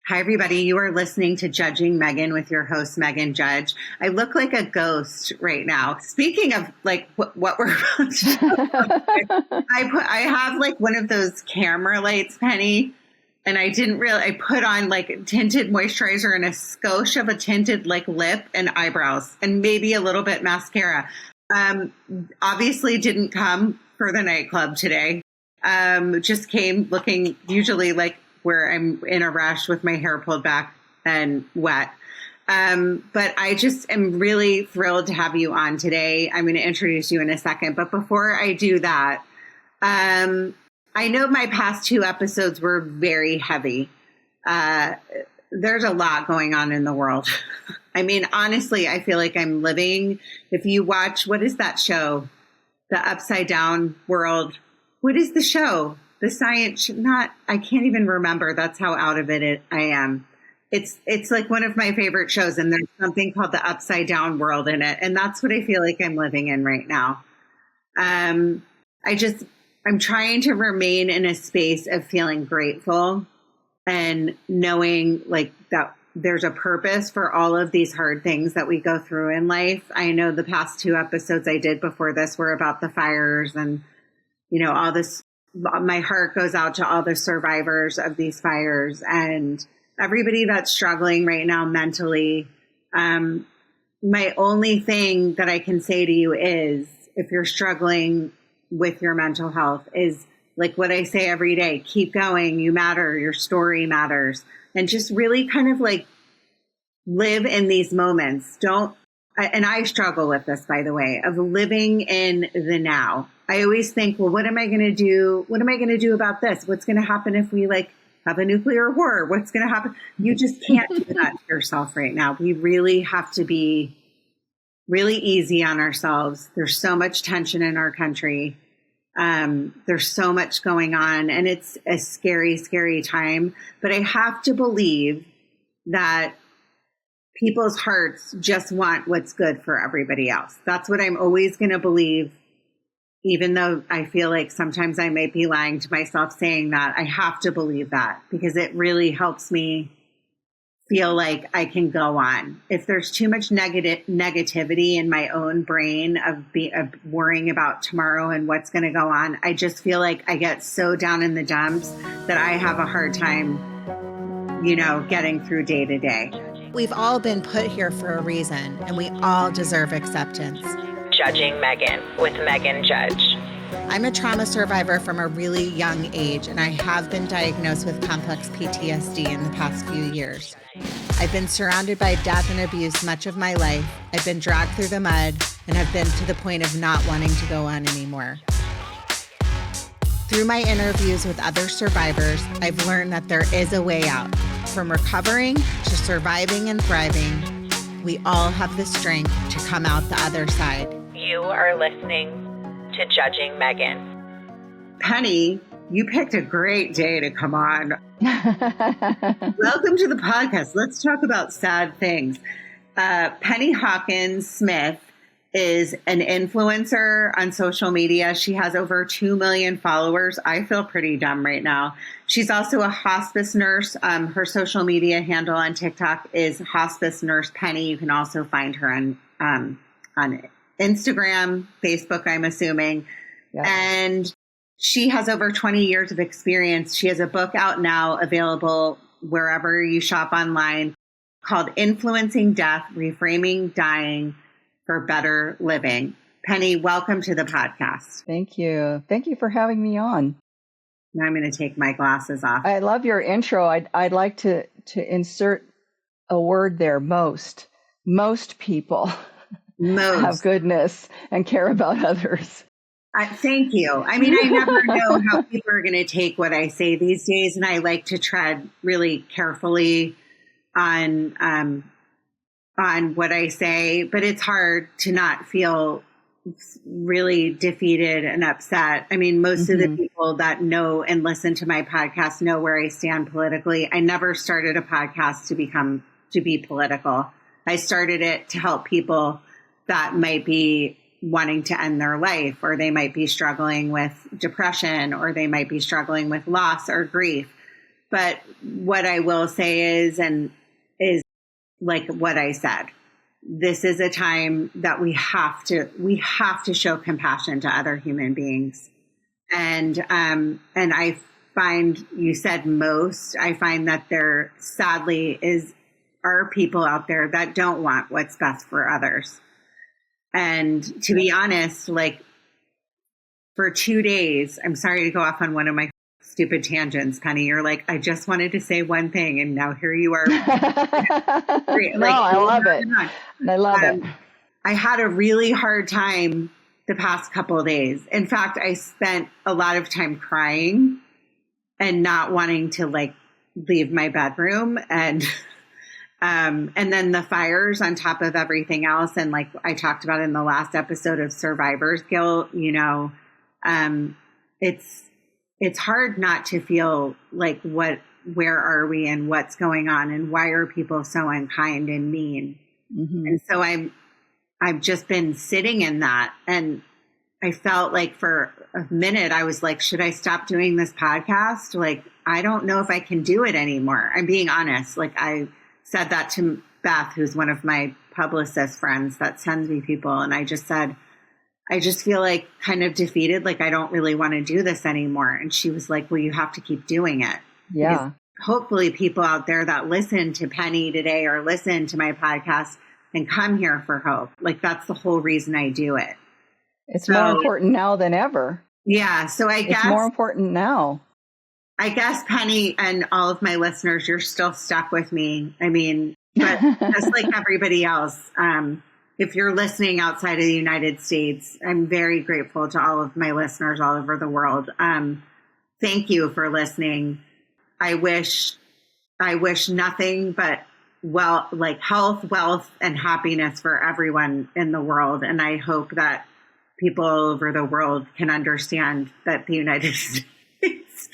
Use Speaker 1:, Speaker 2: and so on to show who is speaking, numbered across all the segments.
Speaker 1: Hi, everybody. You are listening to Judging Meghan with your host, Meghan Judge. I look like a ghost right now. Speaking of like what we're about to do, I have like one of those camera lights, Penny, and I put on like tinted moisturizer and a skosh of a tinted like lip and eyebrows and maybe a little bit mascara. Obviously didn't come for the nightclub today. Just came looking usually like where I'm in a rush with my hair pulled back and wet. But I just am really thrilled to have you on today. I'm going to introduce you in a second. But before I do that, I know my past two episodes were very heavy. There's a lot going on in the world. I mean, honestly, I feel like I'm living. If you watch, what is that show? The Upside Down World. What is the show? The science, I can't even remember. That's how out of it I am. It's like one of my favorite shows, and there's something called the Upside Down World in it. And that's what I feel like I'm living in right now. I'm trying to remain in a space of feeling grateful and knowing like that there's a purpose for all of these hard things that we go through in life. I know the past two episodes I did before this were about the fires and, all this. My heart goes out to all the survivors of these fires and everybody that's struggling right now mentally. My only thing that I can say to you is if you're struggling with your mental health is like what I say every day, keep going. You matter. Your story matters. And just really kind of like live in these moments. And I struggle with this, by the way, of living in the now. I always think, well, what am I going to do? What am I going to do about this? What's going to happen if we like have a nuclear war? What's going to happen? You just can't do that to yourself right now. We really have to be really easy on ourselves. There's so much tension in our country. There's so much going on and it's a scary, scary time. But I have to believe that people's hearts just want what's good for everybody else. That's what I'm always going to believe. Even though I feel like sometimes I might be lying to myself saying that, I have to believe that because it really helps me feel like I can go on. If there's too much negativity in my own brain of worrying about tomorrow and what's going to go on, I just feel like I get so down in the dumps that I have a hard time, getting through day to day.
Speaker 2: We've all been put here for a reason, and we all deserve acceptance.
Speaker 3: Judging Meghan with Meghan Judge.
Speaker 2: I'm a trauma survivor from a really young age, and I have been diagnosed with complex PTSD in the past few years. I've been surrounded by death and abuse much of my life. I've been dragged through the mud and have been to the point of not wanting to go on anymore. Through my interviews with other survivors, I've learned that there is a way out. From recovering to surviving and thriving, we all have the strength to come out the other side.
Speaker 3: You are listening to Judging Meghan.
Speaker 1: Penny, you picked a great day to come on. Welcome to the podcast. Let's talk about sad things. Penny Hawkins Smith is an influencer on social media. She has over 2 million followers. I feel pretty dumb right now. She's also a hospice nurse. Her social media handle on TikTok is Hospice Nurse Penny. You can also find her on Instagram, Facebook, I'm assuming. Yeah. And she has over 20 years of experience. She has a book out now available wherever you shop online called Influencing Death, Reframing Dying for Better Living. Penny, welcome to the podcast.
Speaker 4: Thank you. Thank you for having me on.
Speaker 1: Now I'm going to take my glasses off.
Speaker 4: I love your intro. I'd like to insert a word there, most. Most people have goodness and care about others.
Speaker 1: Thank you. I mean, I never know how people are going to take what I say these days, and I like to tread really carefully on what I say, but it's hard to not feel really defeated and upset. I mean, most of the people that know and listen to my podcast know where I stand politically. I never started a podcast to be political. I started it to help people that might be wanting to end their life, or they might be struggling with depression, or they might be struggling with loss or grief. But what I will say is like what I said, this is a time that we have to show compassion to other human beings. And I find, you said most, I find that there sadly are people out there that don't want what's best for others. And to be honest, like for 2 days, I'm sorry to go off on one of my stupid tangents, Penny. You're like, I just wanted to say one thing, and now here you are.
Speaker 4: No, I love it. I love it.
Speaker 1: I had a really hard time the past couple of days. In fact, I spent a lot of time crying and not wanting to like leave my bedroom, and then the fires on top of everything else. And like I talked about in the last episode of survivor's guilt, you know, it's hard not to feel like where are we and what's going on and why are people so unkind and mean? Mm-hmm. And so I've just been sitting in that, and I felt like for a minute I was like, should I stop doing this podcast? Like, I don't know if I can do it anymore. I'm being honest. Like I said that to Beth, who's one of my publicist friends that sends me people. And I just said, I just feel like kind of defeated. Like, I don't really want to do this anymore. And she was like, well, you have to keep doing it.
Speaker 4: Yeah.
Speaker 1: Because hopefully people out there that listen to Penny today or listen to my podcast and come here for hope. Like, that's the whole reason I do it.
Speaker 4: It's more important now than ever.
Speaker 1: Yeah. So I guess
Speaker 4: it's more important now.
Speaker 1: I guess, Penny, and all of my listeners, you're still stuck with me. I mean, but just like everybody else, if you're listening outside of the United States, I'm very grateful to all of my listeners all over the world. Thank you for listening. I wish nothing but health, wealth, and happiness for everyone in the world. And I hope that people all over the world can understand that the United States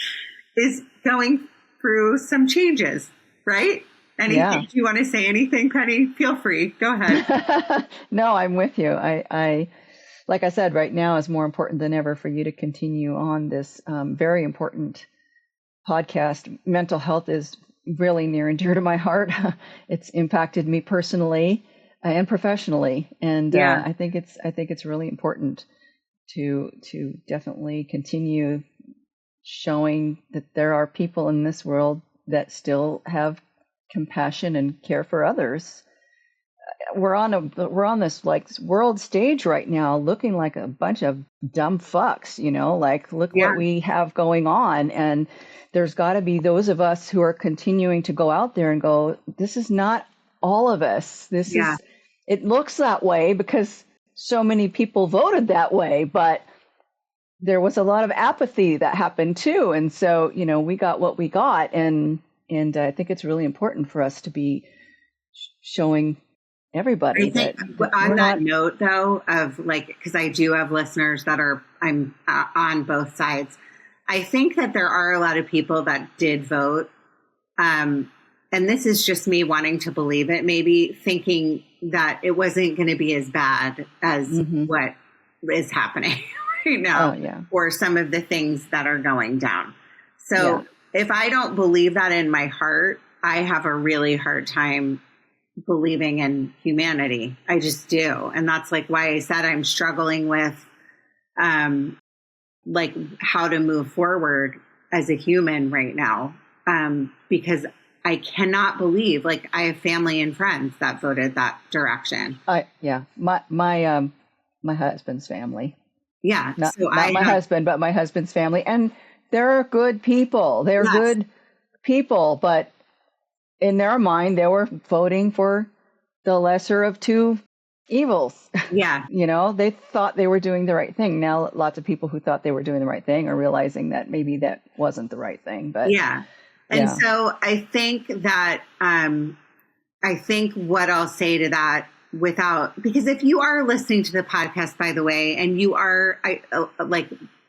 Speaker 1: is going through some changes, right? Anything? Yeah. Do you want to say anything, Penny? Feel free. Go ahead.
Speaker 4: No, I'm with you. I like I said, right now is more important than ever for you to continue on this very important podcast. Mental health is really near and dear to my heart. It's impacted me personally and professionally, and I think it's really important to definitely continue showing that there are people in this world that still have compassion and care for others. We're on this like world stage right now, looking like a bunch of dumb fucks, you know, like look what we have going on. And there's got to be those of us who are continuing to go out there and go, this is not all of us. This is, it looks that way because so many people voted that way, but there was a lot of apathy that happened too. And so, you know, we got what we got. And I think it's really important for us to be showing everybody.
Speaker 1: I think on that note, though, of like, because I do have listeners that I'm on both sides. I think that there are a lot of people that did vote. And this is just me wanting to believe it, maybe thinking that it wasn't going to be as bad as what is happening right now, or some of the things that are going down. So if I don't believe that in my heart, I have a really hard time believing in humanity. I just do. And that's like why I said I'm struggling with like how to move forward as a human right now. Because I cannot believe, like, I have family and friends that voted that direction. My husband's family.
Speaker 4: Yeah. Not my husband, but my husband's family. And they're good people. They're good people, but in their mind, they were voting for the lesser of two evils.
Speaker 1: Yeah.
Speaker 4: You know, they thought they were doing the right thing. Now, lots of people who thought they were doing the right thing are realizing that maybe that wasn't the right thing. But
Speaker 1: And so I think that, I think what I'll say to that because if you are listening to the podcast, by the way, and you are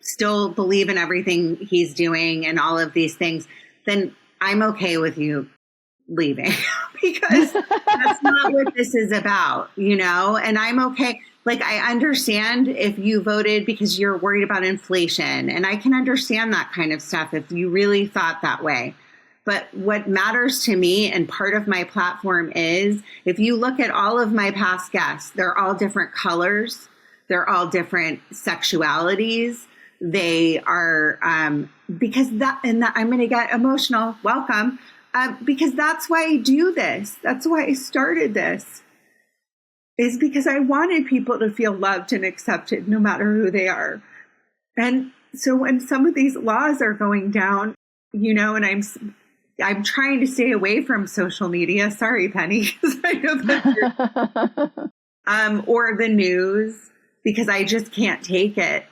Speaker 1: still believe in everything he's doing and all of these things, then I'm okay with you leaving because that's not what this is about, you know, and I'm okay. Like, I understand if you voted because you're worried about inflation, and I can understand that kind of stuff if you really thought that way. But what matters to me, and part of my platform is, if you look at all of my past guests, they're all different colors. They're all different sexualities. They are, because that, and that, I'm going to get emotional. Welcome. Because that's why I do this. That's why I started this, is because I wanted people to feel loved and accepted no matter who they are. And so when some of these laws are going down, you know, and I'm trying to stay away from social media. Sorry, Penny, because I know that or the news, because I just can't take it.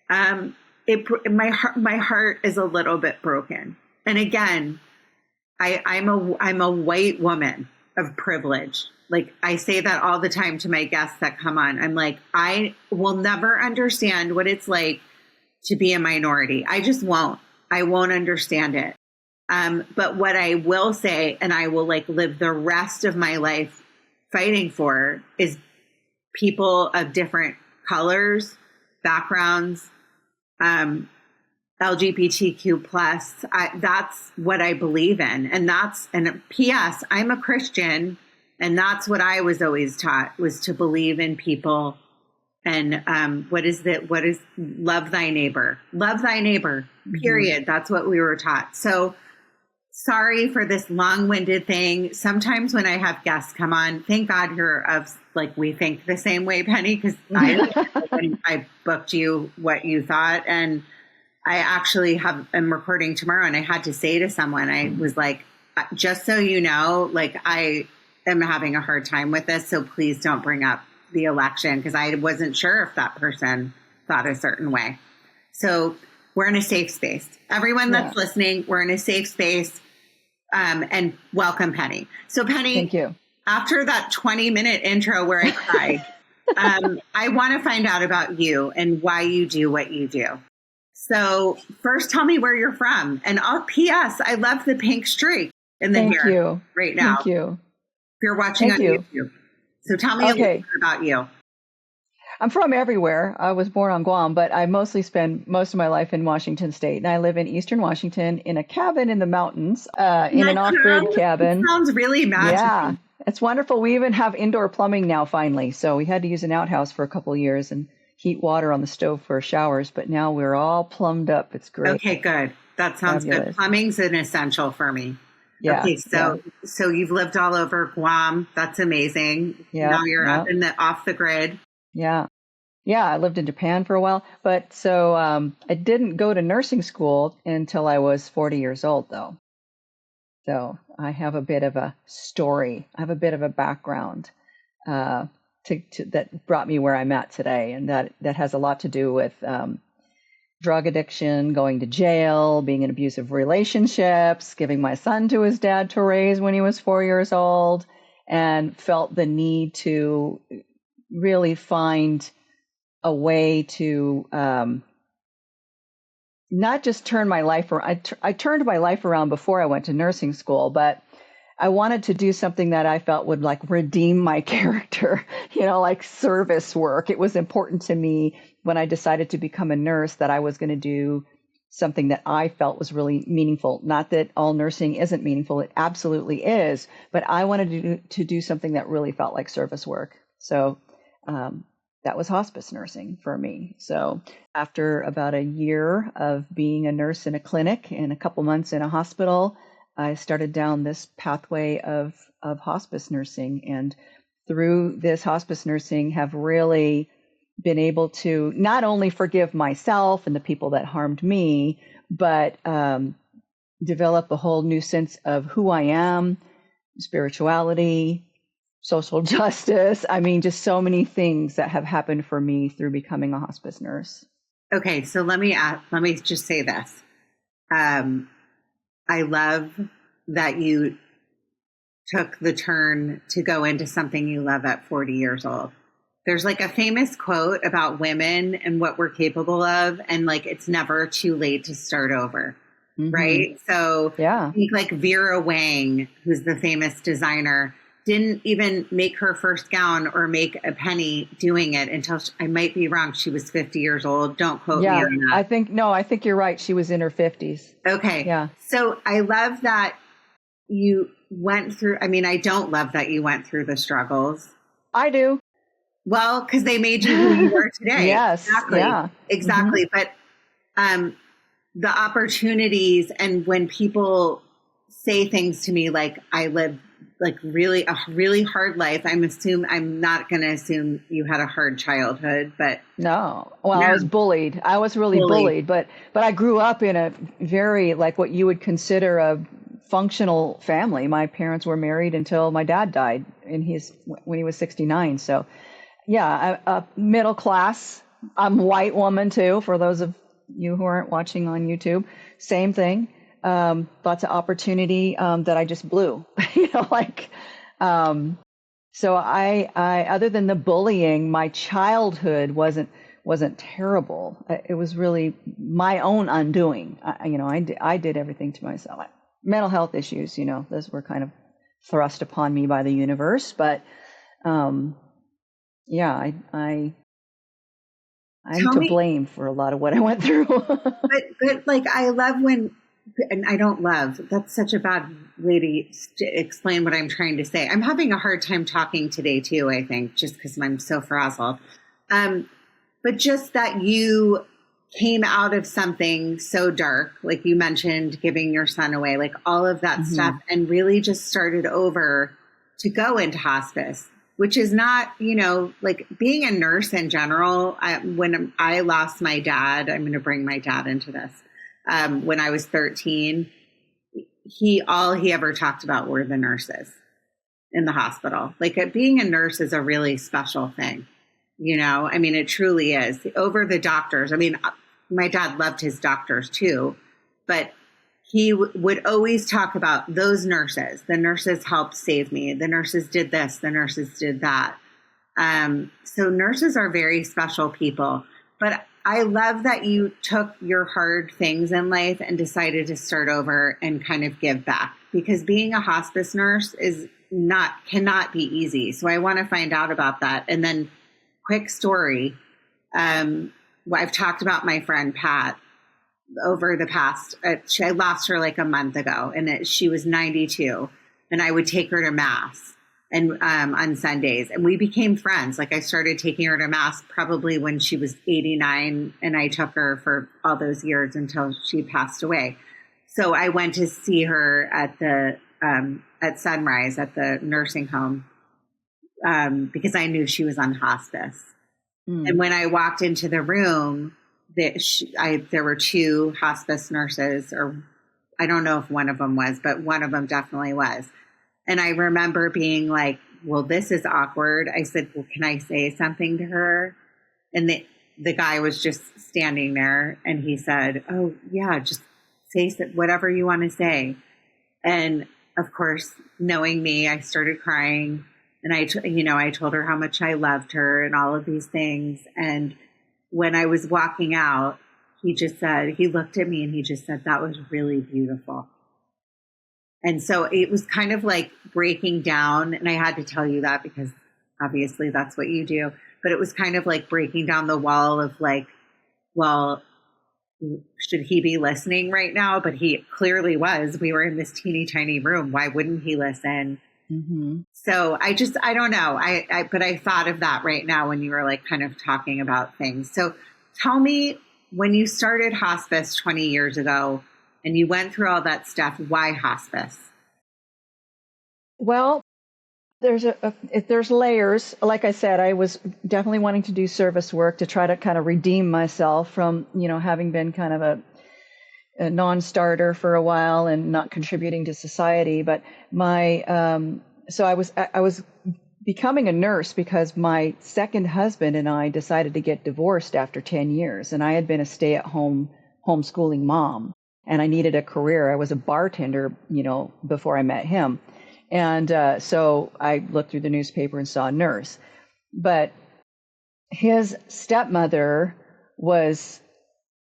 Speaker 1: My heart is a little bit broken. And again, I'm a white woman of privilege. Like, I say that all the time to my guests that come on. I'm like, I will never understand what it's like to be a minority. I just won't. I won't understand it. But what I will say, and I will like live the rest of my life fighting for, is people of different colors, backgrounds, LGBTQ plus. That's what I believe in. And P.S., I'm a Christian, and that's what I was always taught, was to believe in people. And what is love thy neighbor, period. That's what we were taught. So sorry for this long-winded thing. Sometimes when I have guests come on, thank God we think the same way, Penny, because I booked you what you thought. And I actually am recording tomorrow, and I had to say to someone, I was like, just so you know, like, I am having a hard time with this, so please don't bring up the election, because I wasn't sure if that person thought a certain way. So we're in a safe space. Everyone that's listening, we're in a safe space. And welcome, Penny. So Penny,
Speaker 4: thank you.
Speaker 1: After that 20-minute intro where I cried, I want to find out about you and why you do what you do. So first, tell me where you're from. And P.S., I love the pink streak in the hair right now.
Speaker 4: Thank you.
Speaker 1: If you're watching on YouTube. So tell me a little bit about you.
Speaker 4: I'm from everywhere. I was born on Guam, but I mostly spend most of my life in Washington State. And I live in Eastern Washington in a cabin in the mountains, in an off-grid cabin.
Speaker 1: It sounds really magical.
Speaker 4: Yeah, it's wonderful. We even have indoor plumbing now, finally. So we had to use an outhouse for a couple of years and heat water on the stove for showers. But now we're all plumbed up. It's great.
Speaker 1: Okay, good. That sounds good. Plumbing's an essential for me.
Speaker 4: Yeah.
Speaker 1: Okay, so you've lived all over Guam. That's amazing. Yeah. Now you're up in off the grid.
Speaker 4: Yeah. Yeah. I lived in Japan for a while, but so I didn't go to nursing school until I was 40 years old, though. So I have a bit of a story. I have a bit of a background that brought me where I'm at today, and that has a lot to do with drug addiction, going to jail, being in abusive relationships, giving my son to his dad to raise when he was 4 years old, and felt the need to really find a way to not just turn my life around. I turned my life around before I went to nursing school, but I wanted to do something that I felt would like redeem my character, like service work. It was important to me when I decided to become a nurse that I was going to do something that I felt was really meaningful. Not that all nursing isn't meaningful. It absolutely is. But I wanted to do something that really felt like service work. So that was hospice nursing for me. So after about a year of being a nurse in a clinic and a couple months in a hospital, I started down this pathway of hospice nursing. And through this hospice nursing have really been able to not only forgive myself and the people that harmed me, but develop a whole new sense of who I am, spirituality, social justice. I mean, just so many things that have happened for me through becoming a hospice nurse.
Speaker 1: Okay, so let me just say this. I love that you took the turn to go into something you love at 40 years old. There's like a famous quote about women and what we're capable of, and like it's never too late to start over, right? So I think like Vera Wang, who's the famous designer, didn't even make her first gown or make a penny doing it until I might be wrong. She was 50 years old. Don't quote me on that.
Speaker 4: I think you're right. She was in her 50s.
Speaker 1: Okay.
Speaker 4: Yeah.
Speaker 1: So I love that you went through, I mean, I don't love that you went through the struggles.
Speaker 4: I do.
Speaker 1: Well, because they made you who you are today.
Speaker 4: Yes.
Speaker 1: Exactly.
Speaker 4: Yeah.
Speaker 1: Exactly. But the opportunities, and when people say things to me like I lived like a really hard life, I'm not going to assume you had a hard childhood, but
Speaker 4: no. Well, I was bullied. I was really bullied, but I grew up in a very, like, what you would consider a functional family. My parents were married until my dad died when he was 69. So yeah, middle class. I'm a white woman too, for those of you who aren't watching on YouTube. Same thing. Lots of opportunity that I just blew. So I other than the bullying, my childhood wasn't terrible. It was really my own undoing. I did everything to myself. Mental health issues, those were kind of thrust upon me by the universe, but yeah, I'm to blame for a lot of what I went through.
Speaker 1: but like, I love when, and I don't love, that's such a bad way to explain what I'm trying to say. I'm having a hard time talking today too, I think, just because I'm so frazzled. But just that you came out of something so dark, like you mentioned, giving your son away, like all of that stuff, and really just started over to go into hospice, which is not, like being a nurse in general. When I lost my dad, I'm going to bring my dad into this. When I was 13, all he ever talked about were the nurses in the hospital. Like, being a nurse is a really special thing. I mean, it truly is. Over the doctors. I mean, my dad loved his doctors too, but he would always talk about those nurses. The nurses helped save me. The nurses did this. The nurses did that. So nurses are very special people. But I love that you took your hard things in life and decided to start over and kind of give back, because being a hospice nurse cannot be easy. So I want to find out about that. And then, quick story. I've talked about my friend Pat over the past, I lost her like a month ago, and she was 92, and I would take her to mass and on Sundays, and we became friends. Like, I started taking her to mass probably when she was 89, and I took her for all those years until she passed away. So I went to see her at Sunrise at the nursing home because I knew she was on hospice. And when I walked into the room, there were two hospice nurses, or I don't know if one of them was, but one of them definitely was. And I remember being like, well, this is awkward. I said, well, can I say something to her? And the guy was just standing there, and he said, oh yeah, just say whatever you want to say. And of course, knowing me, I started crying. And I told her how much I loved her and all of these things. And when I was walking out, he looked at me and he just said, that was really beautiful. And so it was kind of like breaking down. And I had to tell you that because obviously that's what you do. But it was kind of like breaking down the wall of like, well, should he be listening right now? But he clearly was. We were in this teeny tiny room. Why wouldn't he listen? Mm-hmm. So I don't know. But I thought of that right now when you were like kind of talking about things. So tell me, when you started hospice 20 years ago and you went through all that stuff, why hospice?
Speaker 4: Well, there's layers. Like I said, I was definitely wanting to do service work to try to kind of redeem myself from, having been kind of a non-starter for a while and not contributing to society. But so I was becoming a nurse because my second husband and I decided to get divorced after 10 years. And I had been a stay-at-home homeschooling mom, and I needed a career. I was a bartender, before I met him. And so I looked through the newspaper and saw a nurse. But his stepmother was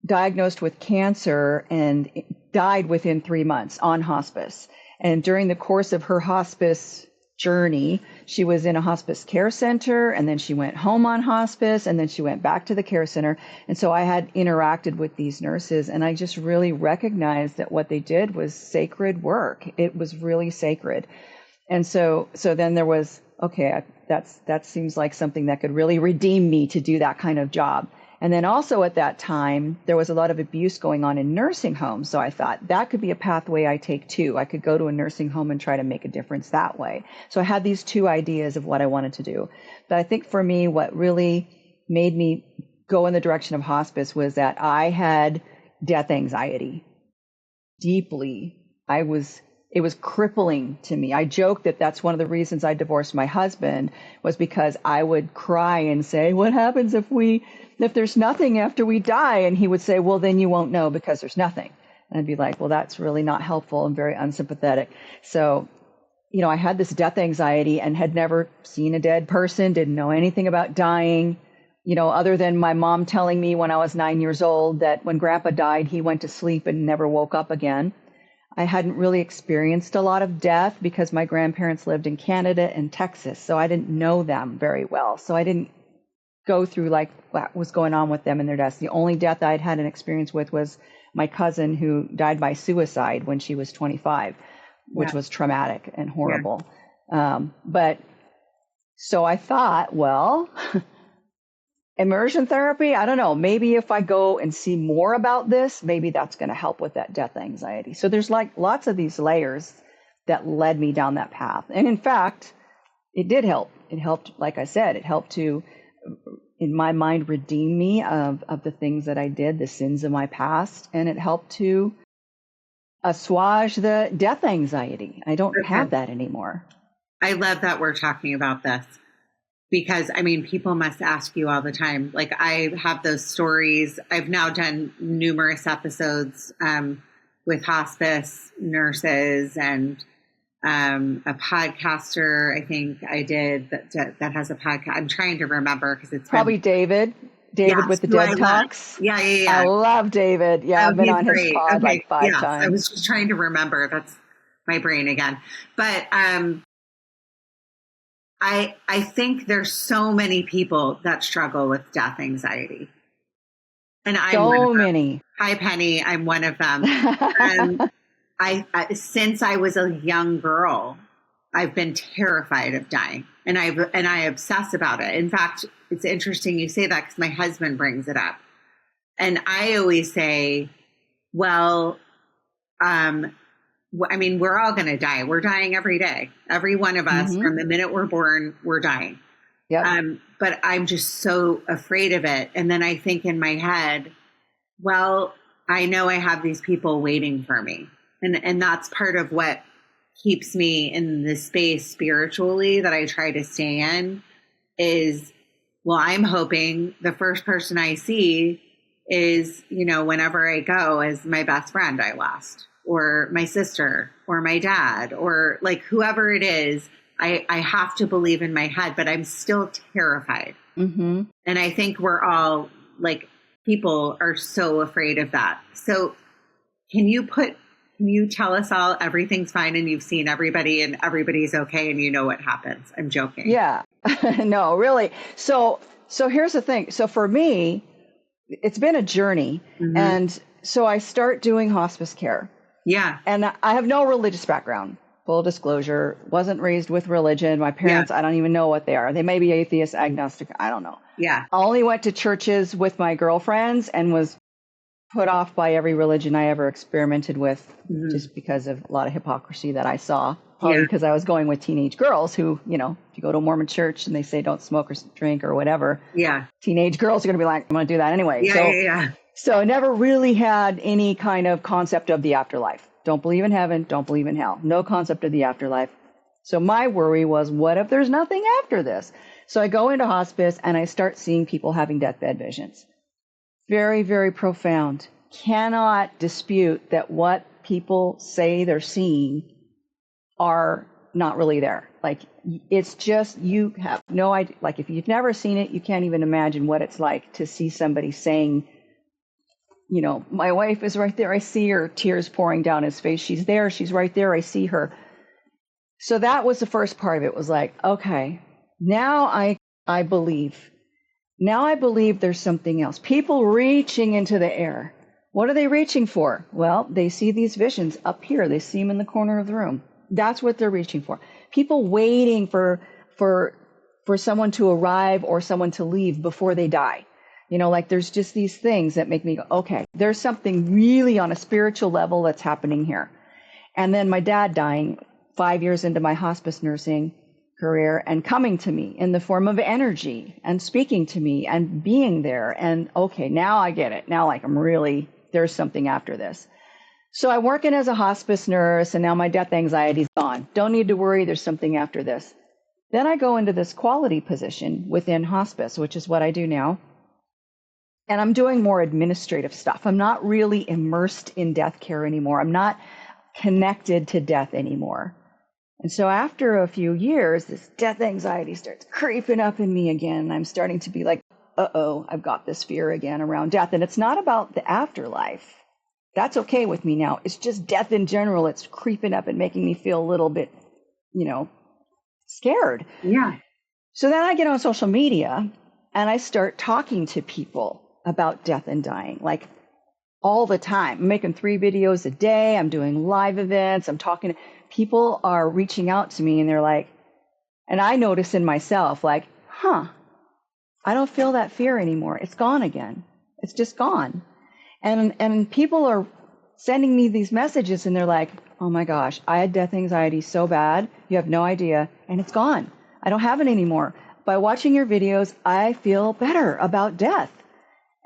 Speaker 4: diagnosed with cancer and died within 3 months on hospice. And during the course of her hospice journey. She was in a hospice care center, and then she went home on hospice, and then she went back to the care center. And so I had interacted with these nurses, and I just really recognized that what they did was sacred work. It was really sacred. And so then there was, okay, that seems like something that could really redeem me to do that kind of job. And then also at that time, there was a lot of abuse going on in nursing homes. So I thought that could be a pathway I take too. I could go to a nursing home and try to make a difference that way. So I had these two ideas of what I wanted to do. But I think for me, what really made me go in the direction of hospice was that I had death anxiety deeply. It was crippling to me. I joke that that's one of the reasons I divorced my husband, was because I would cry and say, what happens if there's nothing after we die? And he would say, well, then you won't know because there's nothing. And I'd be like, well, that's really not helpful and very unsympathetic. So, I had this death anxiety and had never seen a dead person, didn't know anything about dying, other than my mom telling me when I was 9 years old that when Grandpa died, he went to sleep and never woke up again. I hadn't really experienced a lot of death because my grandparents lived in Canada and Texas, so I didn't know them very well. So I didn't go through like what was going on with them and their deaths. The only death I'd had an experience with was my cousin who died by suicide when she was 25, which was traumatic and horrible. Yeah. But so I thought, well, immersion therapy, I don't know, maybe if I go and see more about this, maybe that's going to help with that death anxiety. So there's like lots of these layers that led me down that path. And in fact, it did help. It helped, like I said, it helped to, in my mind, redeem me of the things that I did, the sins of my past. And it helped to assuage the death anxiety. I don't have that anymore.
Speaker 1: I love that we're talking about this. Because, people must ask you all the time. Like, I have those stories. I've now done numerous episodes with hospice nurses and a podcaster, I think I did, that has a podcast. I'm trying to remember because it's
Speaker 4: probably David with the Dead Talks.
Speaker 1: Yeah.
Speaker 4: I love David. Yeah, I've been on his pod like 5 times.
Speaker 1: I was just trying to remember. That's my brain again. But I think there's so many people that struggle with death anxiety. And I'm
Speaker 4: many.
Speaker 1: Hi, Penny. I'm one of them. I since I was a young girl, I've been terrified of dying, and I obsess about it. In fact, it's interesting you say that because my husband brings it up, and I always say, well, we're all going to die. We're dying every day. Every one of us, from the minute we're born, we're dying. Yep. But I'm just so afraid of it. And then I think in my head, well, I know I have these people waiting for me. And that's part of what keeps me in this space spiritually that I try to stay in is, well, I'm hoping the first person I see is, whenever I go, as my best friend I lost, or my sister, or my dad, or like whoever it is. I have to believe in my head, but I'm still terrified. Mm-hmm. And I think we're all people are so afraid of that. So can you tell us all everything's fine and you've seen everybody and everybody's okay and you know what happens? I'm joking.
Speaker 4: Yeah, no, really. So here's the thing. So for me, it's been a journey. Mm-hmm. And so I start doing hospice care.
Speaker 1: Yeah.
Speaker 4: And I have no religious background. Full disclosure, wasn't raised with religion. My parents, I don't even know what they are. They may be atheist, agnostic. I don't know.
Speaker 1: Yeah.
Speaker 4: I only went to churches with my girlfriends and was put off by every religion I ever experimented with, just because of a lot of hypocrisy that I saw. Probably because I was going with teenage girls who, if you go to a Mormon church and they say don't smoke or drink or whatever, teenage girls are going to be like, I'm going to do that anyway. So I never really had any kind of concept of the afterlife. Don't believe in heaven, don't believe in hell. No concept of the afterlife. So my worry was, what if there's nothing after this? So I go into hospice and I start seeing people having deathbed visions. Very, very profound. Cannot dispute that what people say they're seeing are not really there. Like, it's just, you have no idea. Like, if you've never seen it, you can't even imagine what it's like to see somebody saying, my wife is right there. I see her, tears pouring down his face. She's there. She's right there. I see her. So that was the first part of it, was like, okay, now I believe. Now I believe there's something else. People reaching into the air. What are they reaching for? Well, they see these visions up here. They see them in the corner of the room. That's what they're reaching for. People waiting for someone to arrive or someone to leave before they die. You know, like there's just these things that make me go, okay, there's something really on a spiritual level that's happening here. And then my dad dying 5 years into my hospice nursing career and coming to me in the form of energy and speaking to me and being there. And okay, now I get it. Now, like, there's something after this. So I'm working as a hospice nurse, and now my death anxiety's gone. Don't need to worry. There's something after this. Then I go into this quality position within hospice, which is what I do now. And I'm doing more administrative stuff. I'm not really immersed in death care anymore. I'm not connected to death anymore. And so after a few years, this death anxiety starts creeping up in me again. I'm starting to be like, I've got this fear again around death. And it's not about the afterlife. That's okay with me now. It's just death in general. It's creeping up and making me feel a little bit, scared.
Speaker 1: Yeah.
Speaker 4: So then I get on social media and I start talking to people about death and dying, like all the time. I'm making 3 videos a day. I'm doing live events. I'm talking. People are reaching out to me and they're like, and I notice in myself, like, I don't feel that fear anymore. It's gone again. It's just gone. And people are sending me these messages and they're like, oh my gosh, I had death anxiety so bad. You have no idea. And it's gone. I don't have it anymore. By watching your videos, I feel better about death.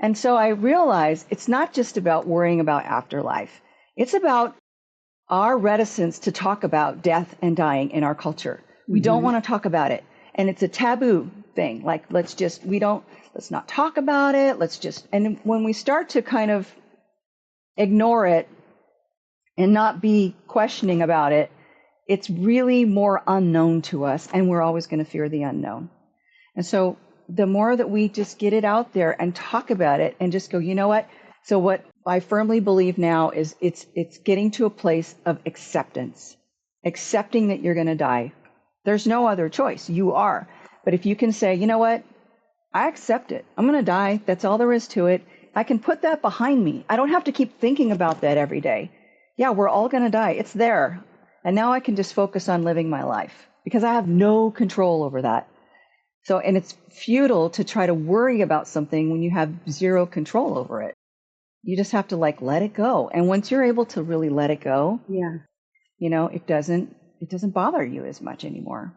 Speaker 4: And so I realize it's not just about worrying about afterlife. It's about our reticence to talk about death and dying in our culture. We don't want to talk about it. And it's a taboo thing. Like, let's not talk about it. And when we start to kind of ignore it and not be questioning about it, it's really more unknown to us. And we're always going to fear the unknown. And so the more that we just get it out there and talk about it and just go, you know what? So what I firmly believe now is it's getting to a place of acceptance, accepting that you're going to die. There's no other choice. You are. But if you can say, you know what? I accept it. I'm going to die. That's all there is to it. I can put that behind me. I don't have to keep thinking about that every day. Yeah, we're all going to die. It's there. And now I can just focus on living my life because I have no control over that. So, and it's futile to try to worry about something when you have zero control over it. You just have to let it go. And once you're able to really let it go, it doesn't bother you as much anymore.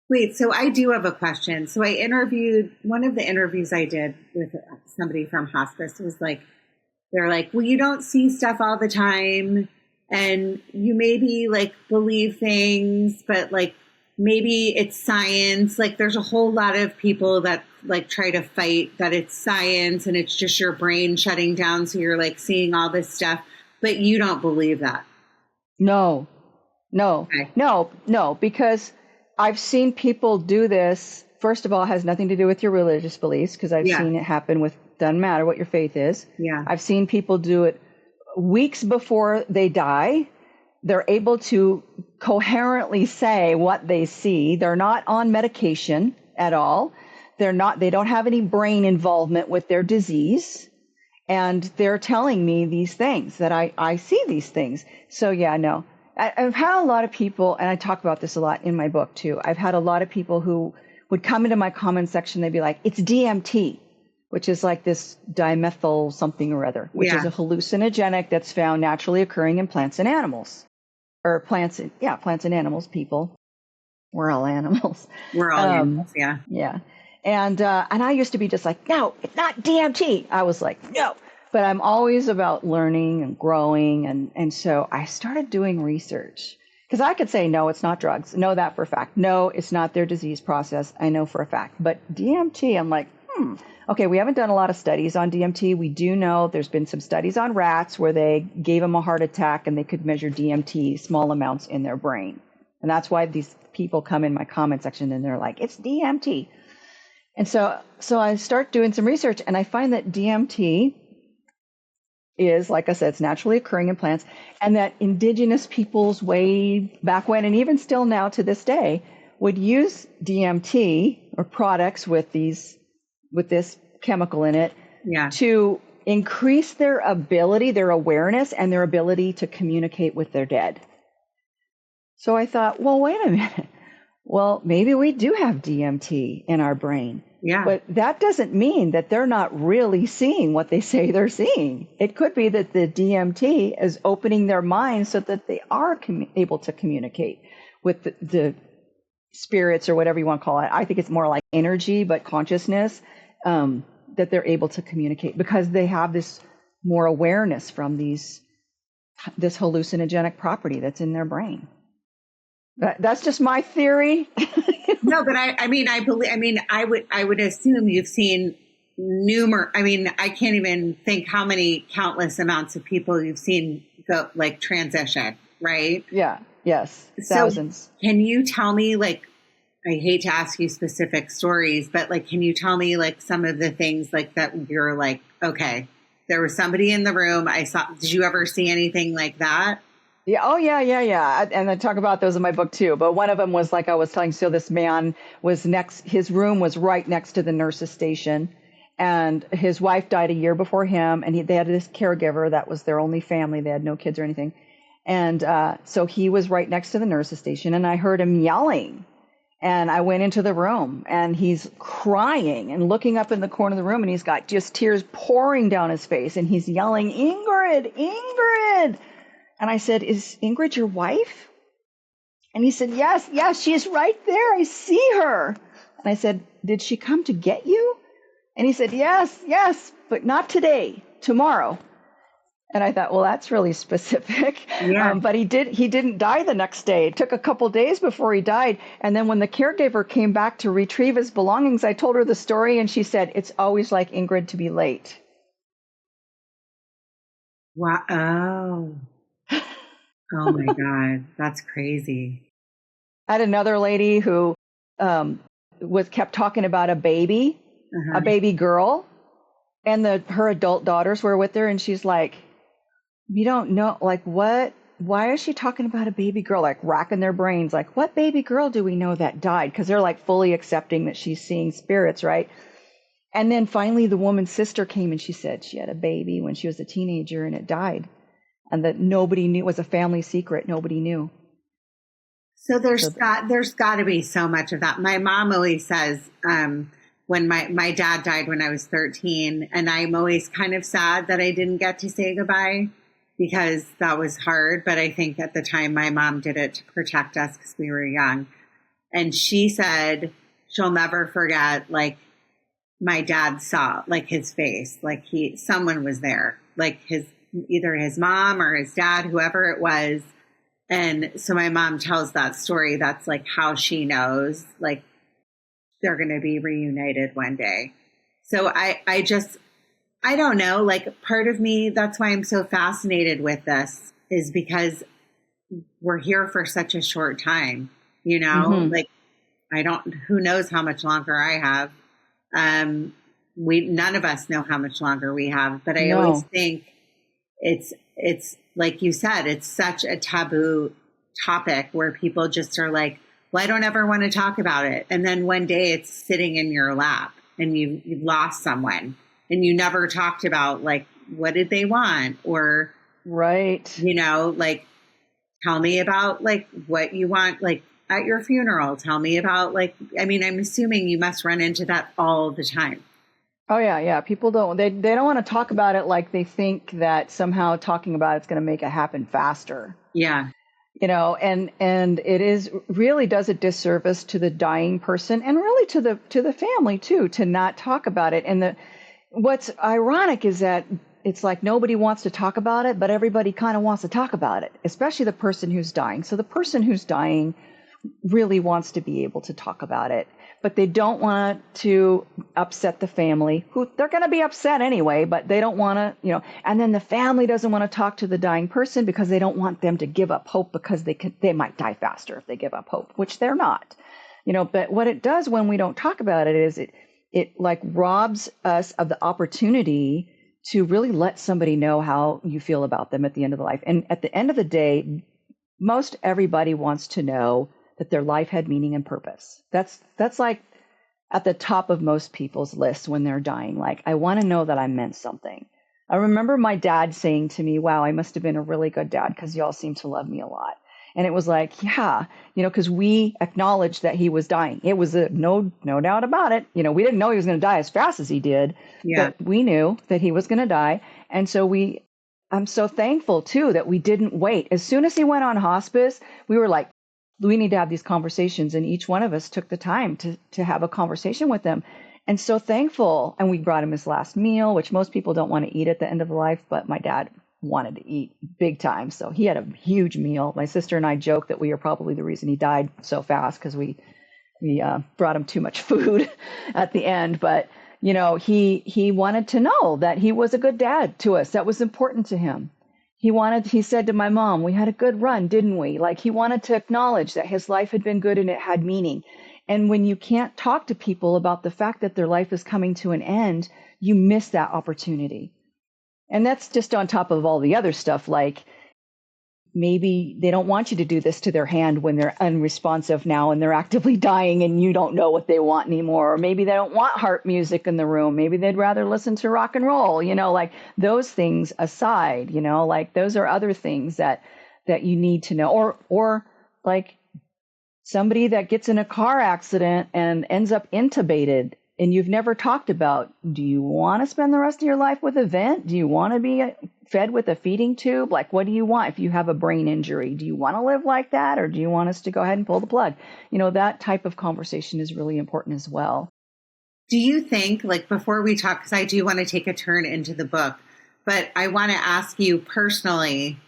Speaker 1: Wait, so I do have a question. So I interviewed, one of the interviews I did with somebody from hospice was like, they're like, well, you don't see stuff all the time and you maybe believe things, but maybe it's science. There's a whole lot of people that try to fight that it's science and it's just your brain shutting down. So you're seeing all this stuff, but you don't believe that.
Speaker 4: No,
Speaker 1: Okay.
Speaker 4: no, because I've seen people do this. First of all, it has nothing to do with your religious beliefs because I've seen it happen doesn't matter what your faith is.
Speaker 1: Yeah.
Speaker 4: I've seen people do it weeks before they die. They're able to coherently say what they see. They're not on medication at all. They don't have any brain involvement with their disease. And they're telling me these things that I see these things. So yeah, no. I've had a lot of people, and I talk about this a lot in my book too. I've had a lot of people who would come into my comment section. They'd be like, it's DMT, which is this dimethyl something or other, which is a hallucinogenic that's found naturally occurring in plants and animals. Or plants and animals, people. We're all animals.
Speaker 1: We're all animals, yeah.
Speaker 4: Yeah. And I used to be just like, no, it's not DMT. I was like, no. But I'm always about learning and growing. And so I started doing research. Because I could say, no, it's not drugs. Know that for a fact. No, it's not their disease process. I know for a fact. But DMT, I'm like, okay, we haven't done a lot of studies on DMT. We do know there's been some studies on rats where they gave them a heart attack and they could measure DMT, small amounts in their brain. And that's why these people come in my comment section and they're like, it's DMT. And so I start doing some research and I find that DMT is, like I said, it's naturally occurring in plants, and that indigenous peoples way back when, and even still now to this day, would use DMT or products with this chemical in it to increase their ability, their awareness, and their ability to communicate with their dead. So I thought, well, wait a minute. Well, maybe we do have DMT in our brain.
Speaker 1: Yeah.
Speaker 4: But that doesn't mean that they're not really seeing what they say they're seeing. It could be that the DMT is opening their minds so that they are able to communicate with the spirits or whatever you want to call it. I think it's more like energy, but consciousness, that they're able to communicate because they have this more awareness from this hallucinogenic property that's in their brain. That's just my theory.
Speaker 1: No, but I would assume you've seen I can't even think how many countless amounts of people you've seen go like transition, right?
Speaker 4: Yeah. Yes. Thousands.
Speaker 1: So can you tell me, like, I hate to ask you specific stories, but like, can you tell me like some of the things like that you're like, okay, there was somebody in the room I saw. Did you ever see anything like that?
Speaker 4: Yeah. Oh, yeah. And I talk about those in my book too. But one of them was like I was telling, so this man was his room was right next to the nurse's station. And his wife died a year before him. And they had this caregiver that was their only family. They had no kids or anything. And so he was right next to the nurse's station. And I heard him yelling. And I went into the room and he's crying and looking up in the corner of the room. And he's got just tears pouring down his face. And he's yelling, Ingrid, Ingrid. And I said, is Ingrid your wife? And he said, yes, she's right there. I see her. And I said, did she come to get you? And he said, yes, but not today, tomorrow. And I thought, well, that's really specific.
Speaker 1: Yeah.
Speaker 4: But he didn't die the next day. It took a couple days before he died. And then when the caregiver came back to retrieve his belongings, I told her the story and she said, it's always like Ingrid to be late.
Speaker 1: Wow. Oh my God. That's crazy.
Speaker 4: I had another lady who kept talking about a baby, a baby girl, and her adult daughters were with her. And she's like, you don't know, like, what? Why is she talking about a baby girl? Like racking their brains. Like, what baby girl do we know that died? Because they're like fully accepting that she's seeing spirits, right? And then finally the woman's sister came and she said she had a baby when she was a teenager and it died. And that nobody knew. It was a family secret. Nobody knew.
Speaker 1: So there's got to be so much of that. My mom always says, when my dad died when I was 13, and I'm always kind of sad that I didn't get to say goodbye because that was hard. But I think at the time my mom did it to protect us because we were young. And she said she'll never forget, like, my dad saw, like, his face, like someone was there, like either his mom or his dad, whoever it was. And so my mom tells that story. That's like how she knows, like, they're going to be reunited one day. So I don't know, like, part of me, that's why I'm so fascinated with this, is because we're here for such a short time, you know, like, who knows how much longer I have. None of us know how much longer we have, but I always think it's like you said, it's such a taboo topic where people just are like, well, I don't ever want to talk about it. And then one day it's sitting in your lap and you've lost someone and you never talked about, like, what did they want? Or,
Speaker 4: right.
Speaker 1: You know, like, tell me about, like, what you want, like, at your funeral. Tell me about, like, I mean, I'm assuming you must run into that all the time.
Speaker 4: Oh, yeah. People they don't want to talk about it, like they think that somehow talking about it's going to make it happen faster.
Speaker 1: Yeah.
Speaker 4: You know, and it really does a disservice to the dying person and really to the family too, to not talk about it. And what's ironic is that it's like nobody wants to talk about it, but everybody kind of wants to talk about it, especially the person who's dying. So the person who's dying really wants to be able to talk about it, but they don't want to upset the family, who they're going to be upset anyway, but they don't want to, you know, and then the family doesn't want to talk to the dying person because they don't want them to give up hope because they might die faster if they give up hope, which they're not, you know. But what it does when we don't talk about it is it like robs us of the opportunity to really let somebody know how you feel about them at the end of the life. And at the end of the day, most everybody wants to know that their life had meaning and purpose. That's like at the top of most people's lists when they're dying. Like, I want to know that I meant something. I remember my dad saying to me, wow, I must have been a really good dad because y'all seem to love me a lot. And it was like, yeah, because we acknowledged that he was dying. It was no doubt about it. We didn't know he was going to die as fast as he did, but we knew that he was going to die. And so I'm so thankful too that we didn't wait. As soon as he went on hospice, we were like, we need to have these conversations. And each one of us took the time to have a conversation with him. And so thankful. And we brought him his last meal, which most people don't want to eat at the end of life, but my dad wanted to eat big time. So he had a huge meal. My sister and I joke that we are probably the reason he died so fast because we brought him too much food at the end. But, he wanted to know that he was a good dad to us. That was important to him. He said to my mom, we had a good run, didn't we? Like, he wanted to acknowledge that his life had been good and it had meaning. And when you can't talk to people about the fact that their life is coming to an end, you miss that opportunity. And that's just on top of all the other stuff, like maybe they don't want you to do this to their hand when they're unresponsive now and they're actively dying and you don't know what they want anymore. Or maybe they don't want harp music in the room. Maybe they'd rather listen to rock and roll, like those things aside, like those are other things that you need to know. Or like somebody that gets in a car accident and ends up intubated and you've never talked about, do you want to spend the rest of your life with a vent? Do you want to be fed with a feeding tube? Like, what do you want if you have a brain injury? Do you want to live like that? Or do you want us to go ahead and pull the plug? That type of conversation is really important as well.
Speaker 1: Do you think, like, before we talk, because I do want to take a turn into the book, but I want to ask you personally,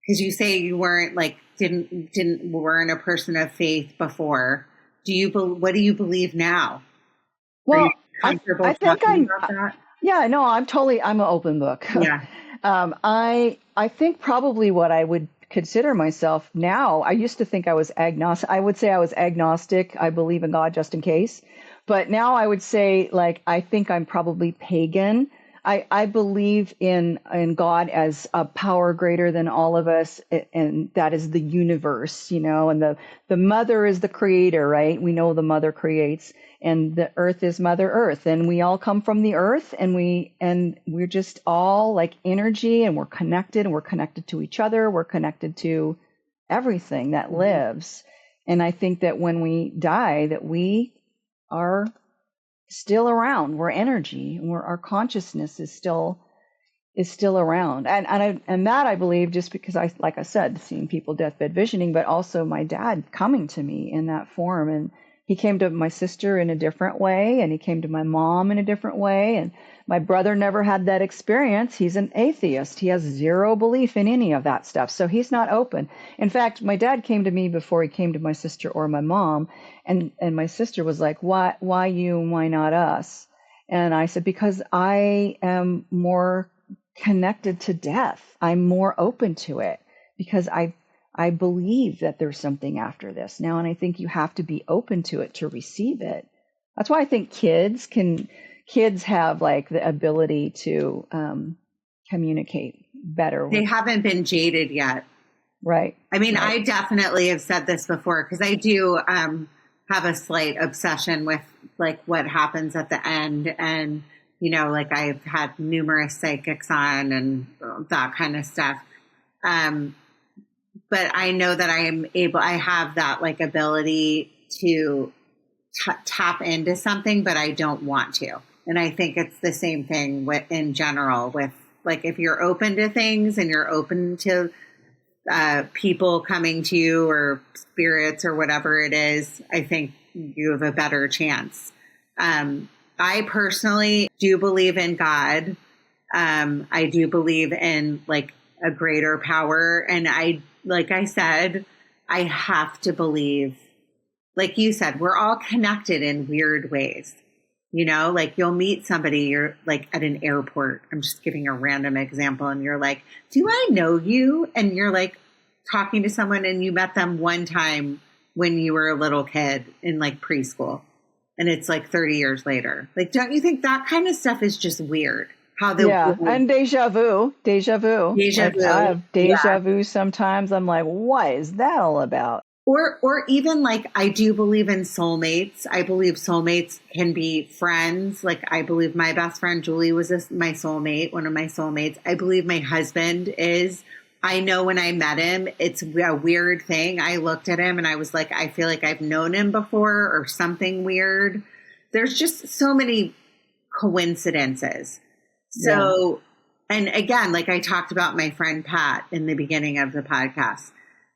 Speaker 1: because you say you weren't like, weren't a person of faith before. What do you believe now?
Speaker 4: Well, I think I'm an open book.
Speaker 1: Yeah.
Speaker 4: I think probably what I would consider myself now, I used to think I was agnostic. I would say I was agnostic. I believe in God just in case. But now I would say, like, I think I'm probably pagan. I believe in God as a power greater than all of us, and that is the universe, and the mother is the creator, right? We know the mother creates, and the earth is Mother Earth, and we all come from the earth, and we're just all like energy, and we're connected to each other, we're connected to everything that lives. And I think that when we die, that we are still around. We're energy, and our consciousness is still around. And that I believe, just because like I said, seeing people deathbed visioning, but also my dad coming to me in that form. And he came to my sister in a different way, and he came to my mom in a different way. And my brother never had that experience. He's an atheist. He has zero belief in any of that stuff. So he's not open. In fact, my dad came to me before he came to my sister or my mom. And my sister was like, why you, why not us? And I said, because I am more connected to death. I'm more open to it because I believe that there's something after this now. And I think you have to be open to it to receive it. That's why I think kids have like the ability to communicate better.
Speaker 1: They haven't been jaded yet.
Speaker 4: Right.
Speaker 1: I mean, right. I definitely have said this before because I do have a slight obsession with like what happens at the end. And, like I've had numerous psychics on and that kind of stuff. But I know that I have that like ability to tap into something, but I don't want to. And I think it's the same thing in general with like, if you're open to things and you're open to people coming to you or spirits or whatever it is, I think you have a better chance. I personally do believe in God. I do believe in like a greater power. And like I said, I have to believe, like you said, we're all connected in weird ways. Like you'll meet somebody, you're like at an airport. I'm just giving a random example. And you're like, do I know you? And you're like talking to someone and you met them one time when you were a little kid in like preschool. And it's like 30 years later. Like, don't you think that kind of stuff is just weird? how the
Speaker 4: And deja vu.
Speaker 1: deja
Speaker 4: Like I
Speaker 1: vu.
Speaker 4: have deja vu sometimes. I'm like, what is that all about?
Speaker 1: Or even like, I do believe in soulmates. I believe soulmates can be friends. Like, I believe my best friend Julie was my soulmate, one of my soulmates. I believe my husband is. I know when I met him, it's a weird thing. I looked at him and I was like, I feel like I've known him before or something weird. There's just so many coincidences. So, and again, like I talked about my friend Pat in the beginning of the podcast,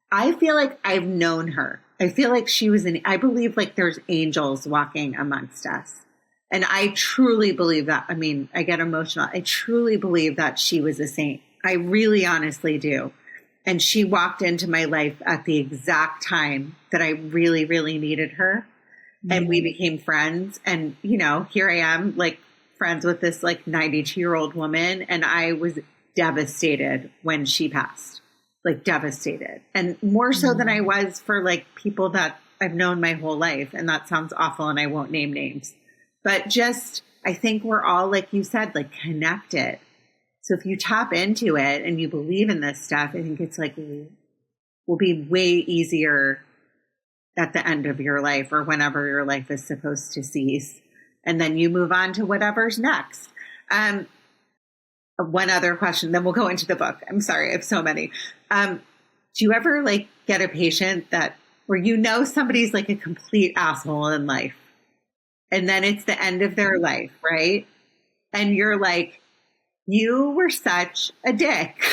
Speaker 1: I feel like I've known her. I feel like I believe like there's angels walking amongst us. And I truly believe that. I mean, I get emotional. I truly believe that she was a saint. I really honestly do. And she walked into my life at the exact time that I really, really needed her. And we became friends. And, you know, here I am, like friends with this like 92-year-old woman. And I was devastated when she passed. Like devastated, and more so than I was for like people that I've known my whole life. And that sounds awful and I won't name names, but just, I think we're all, like you said, like connected. So if you tap into it and you believe in this stuff, I think it's like, will be way easier at the end of your life or whenever your life is supposed to cease. And then you move on to whatever's next. One other question, then we'll go into the book. I'm sorry, I have so many. Do you ever like get a patient where you know somebody's like a complete asshole in life, and then it's the end of their life, right? And you're like, you were such a dick.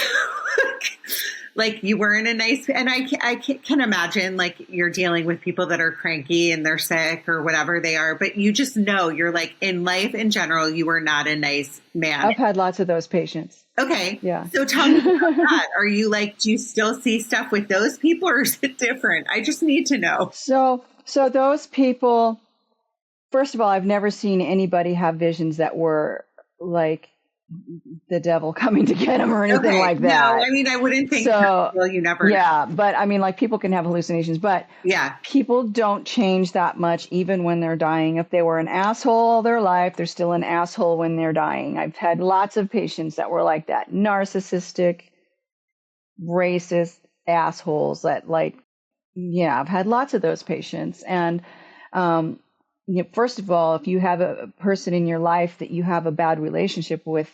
Speaker 1: Like you weren't a nice, and I can imagine like you're dealing with people that are cranky and they're sick or whatever they are, but you just know you're like, in life in general, you were not a nice man.
Speaker 4: I've had lots of those patients.
Speaker 1: Okay.
Speaker 4: Yeah.
Speaker 1: So tell me about that. Are you like, do you still see stuff with those people or is it different? I just need to know.
Speaker 4: So those people, first of all, I've never seen anybody have visions that were like the devil coming to get them or anything like that.
Speaker 1: No, I mean, I wouldn't think
Speaker 4: so.
Speaker 1: Well, you never.
Speaker 4: Yeah, but I mean, like people can have hallucinations, but
Speaker 1: yeah,
Speaker 4: people don't change that much even when they're dying. If they were an asshole all their life, they're still an asshole when they're dying. I've had lots of patients that were like that, narcissistic, racist assholes that like, yeah, I've had lots of those patients. And first of all, if you have a person in your life that you have a bad relationship with,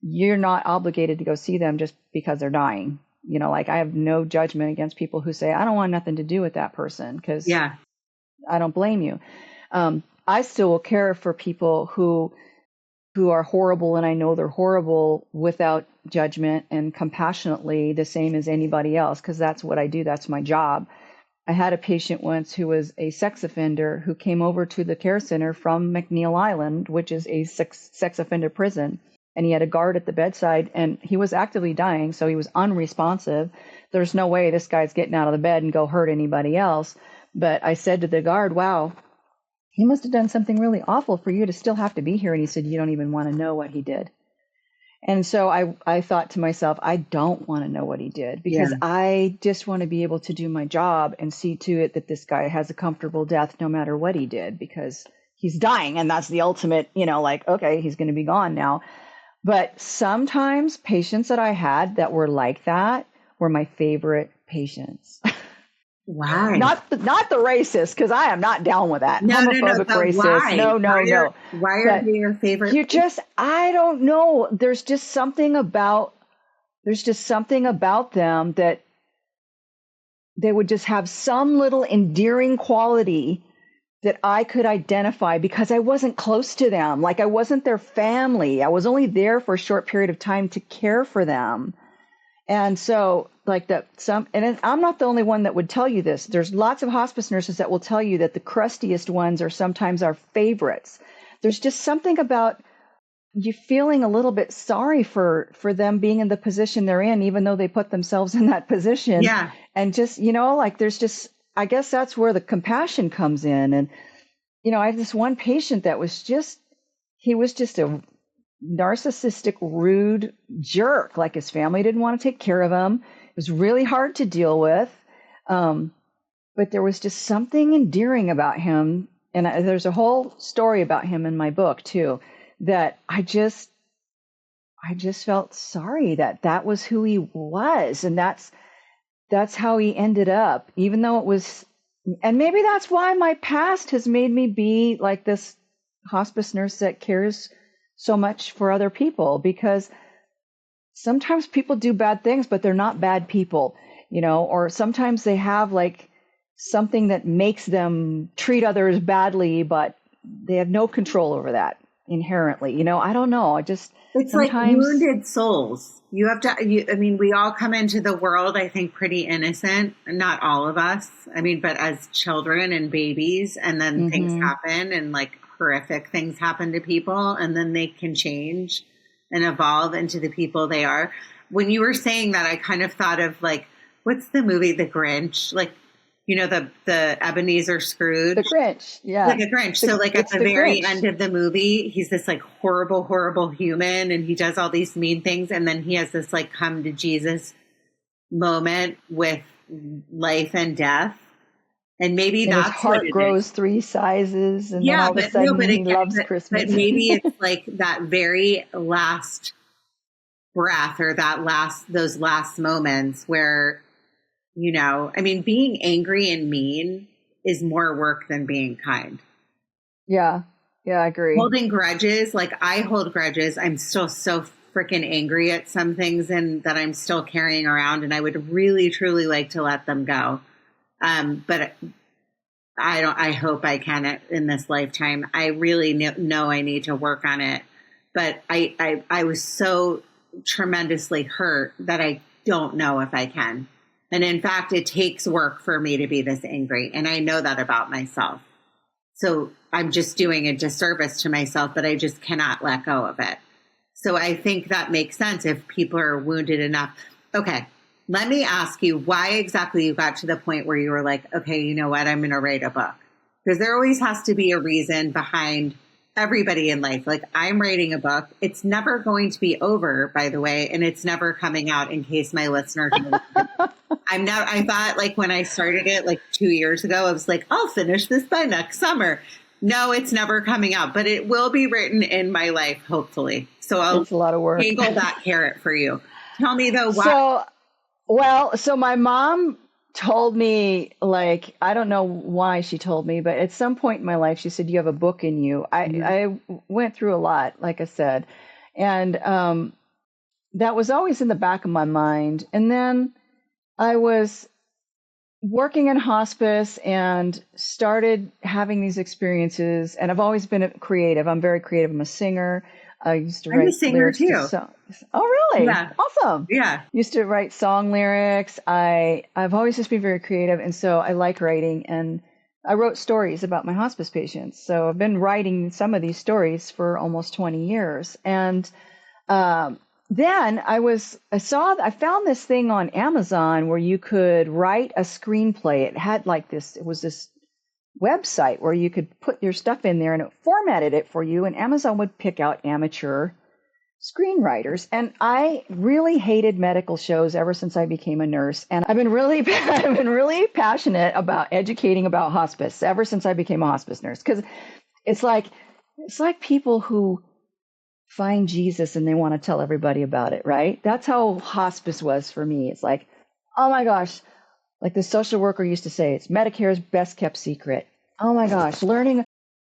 Speaker 4: you're not obligated to go see them just because they're dying. You know, like I have no judgment against people who say, I don't want nothing to do with that person, because I don't blame you. I still will care for people who are horrible, and I know they're horrible, without judgment and compassionately, the same as anybody else, because that's what I do. That's my job. I had a patient once who was a sex offender who came over to the care center from McNeil Island, which is a sex offender prison. And he had a guard at the bedside, and he was actively dying, so he was unresponsive. There's no way this guy's getting out of the bed and go hurt anybody else. But I said to the guard, wow, he must have done something really awful for you to still have to be here. And he said, you don't even want to know what he did. And so I thought to myself, I don't want to know what he did, because I just want to be able to do my job and see to it that this guy has a comfortable death no matter what he did, because he's dying. And that's the ultimate, like, okay, he's going to be gone now. But sometimes patients that I had that were like that were my favorite patients.
Speaker 1: Why?
Speaker 4: Not the racist, because I am not down with that.
Speaker 1: No,
Speaker 4: homophobic racist.
Speaker 1: Why?
Speaker 4: No.
Speaker 1: Why are they your favorite?
Speaker 4: I don't know. There's just something about them that they would just have some little endearing quality that I could identify, because I wasn't close to them. Like I wasn't their family. I was only there for a short period of time to care for them. And so and I'm not the only one that would tell you this. There's lots of hospice nurses that will tell you that the crustiest ones are sometimes our favorites. There's just something about you feeling a little bit sorry for them being in the position they're in, even though they put themselves in that position.
Speaker 1: Yeah.
Speaker 4: And just, there's just, I guess that's where the compassion comes in. And, I have this one patient that he was just a narcissistic, rude jerk. Like his family didn't want to take care of him. It was really hard to deal with. But there was just something endearing about him. And there's a whole story about him in my book too, that I just felt sorry that that was who he was. And that's how he ended up, even though it was, and maybe that's why my past has made me be like this hospice nurse that cares so much for other people, because sometimes people do bad things, but they're not bad people, or sometimes they have like something that makes them treat others badly, but they have no control over that inherently. I don't know.
Speaker 1: It's
Speaker 4: sometimes
Speaker 1: like wounded souls. You have to, we all come into the world, I think, pretty innocent. Not all of us. But as children and babies, and then things happen and like horrific things happen to people, and then they can change and evolve into the people they are. When you were saying that, I kind of thought of like, what's the movie, The Grinch? Like, the Ebenezer Scrooge.
Speaker 4: The Grinch, yeah.
Speaker 1: Like a Grinch. So like at the very end of the movie, he's this like horrible, horrible human, and he does all these mean things. And then he has this like come to Jesus moment with life and death. And maybe
Speaker 4: and
Speaker 1: that's
Speaker 4: his heart grows 3 sizes, and then all of a sudden he loves Christmas.
Speaker 1: But maybe it's like that very last breath, or those last moments where, being angry and mean is more work than being kind.
Speaker 4: Yeah, I agree.
Speaker 1: Holding grudges, like I hold grudges. I'm still so freaking angry at some things and that I'm still carrying around, and I would really, truly like to let them go. But I hope I can in this lifetime. I really know I need to work on it. But I was so tremendously hurt that I don't know if I can. And in fact, it takes work for me to be this angry. And I know that about myself. So I'm just doing a disservice to myself, but I just cannot let go of it. So I think that makes sense if people are wounded enough. Okay, let me ask you why exactly you got to the point where you were like, okay, you know what, I'm going to write a book. Because there always has to be a reason behind everybody in life. Like, I'm writing a book. It's never going to be over, by the way, and it's never coming out, in case my listeners know. I thought, like, when I started it like 2 years ago, I was like, I'll finish this by next summer. No, it's never coming out, but it will be written in my life, hopefully. So I'll
Speaker 4: It's a lot of work.
Speaker 1: Angle that carrot for you. Tell me though, why?
Speaker 4: So my mom told me, like, I don't know why she told me, but at some point in my life, she said, you have a book in you. I went through a lot, like I said, and that was always in the back of my mind. And then I was working in hospice and started having these experiences. And I've always been creative. I'm very creative. I'm a singer. I used to write lyrics to songs. Oh, really?
Speaker 1: Yeah.
Speaker 4: Awesome.
Speaker 1: Yeah.
Speaker 4: Used to write song lyrics. I've always just been very creative. And so I like writing. And I wrote stories about my hospice patients. So I've been writing some of these stories for almost 20 years. And then I found this thing on Amazon where you could write a screenplay. It was this website where you could put your stuff in there and it formatted it for you, and Amazon would pick out amateur screenwriters. And I really hated medical shows ever since I became a nurse. And I've been really passionate about educating about hospice ever since I became a hospice nurse, because it's like people who find Jesus and they want to tell everybody about it, right? That's how hospice was for me. It's like, oh my gosh, like the social worker used to say, it's Medicare's best kept secret. Oh my gosh,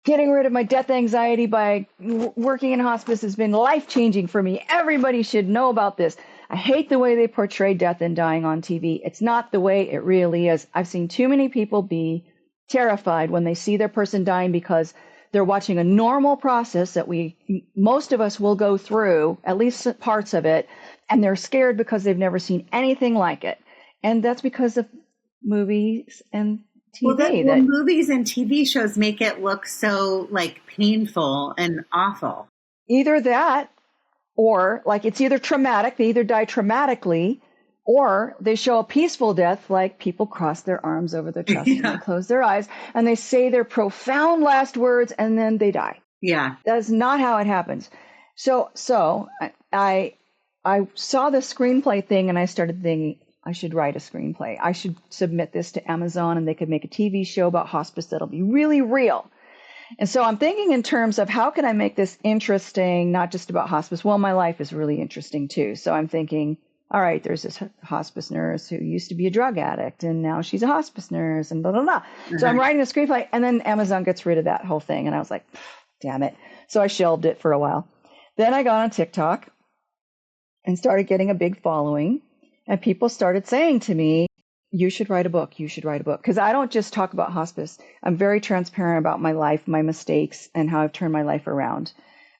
Speaker 4: getting rid of my death anxiety by working in hospice has been life-changing for me. Everybody should know about this. I hate the way they portray death and dying on TV. It's not the way it really is. I've seen too many people be terrified when they see their person dying because they're watching a normal process that most of us will go through, at least parts of it, and they're scared because they've never seen anything like it. And that's because of movies and TV.
Speaker 1: Movies and TV shows make it look so like painful and awful.
Speaker 4: Either that, or like it's either traumatic, they either die traumatically, or they show a peaceful death, like people cross their arms over their chest and they close their eyes and they say their profound last words and then they die.
Speaker 1: Yeah.
Speaker 4: That's not how it happens. So I saw the screenplay thing and I started thinking, I should write a screenplay. I should submit this to Amazon and they could make a TV show about hospice that'll be really real. And so I'm thinking in terms of how can I make this interesting, not just about hospice. Well, my life is really interesting too. So I'm thinking, all right, there's this hospice nurse who used to be a drug addict and now she's a hospice nurse and blah, blah, blah. So I'm writing a screenplay and then Amazon gets rid of that whole thing. And I was like, damn it. So I shelved it for a while. Then I got on TikTok and started getting a big following. And people started saying to me, you should write a book. You should write a book. Because I don't just talk about hospice. I'm very transparent about my life, my mistakes, and how I've turned my life around.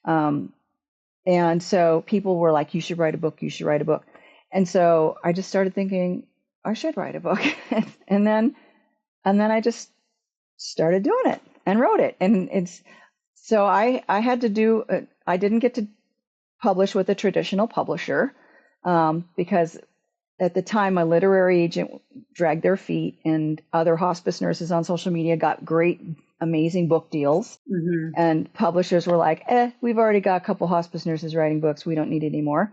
Speaker 4: And so people were like, you should write a book. You should write a book. And so I just started thinking, I should write a book. and then I just started doing it and wrote it. And so I had to do, I didn't get to publish with a traditional publisher because at the time, a literary agent dragged their feet and other hospice nurses on social media got great, amazing book deals. Mm-hmm. And publishers were like, we've already got a couple hospice nurses writing books. We don't need any more.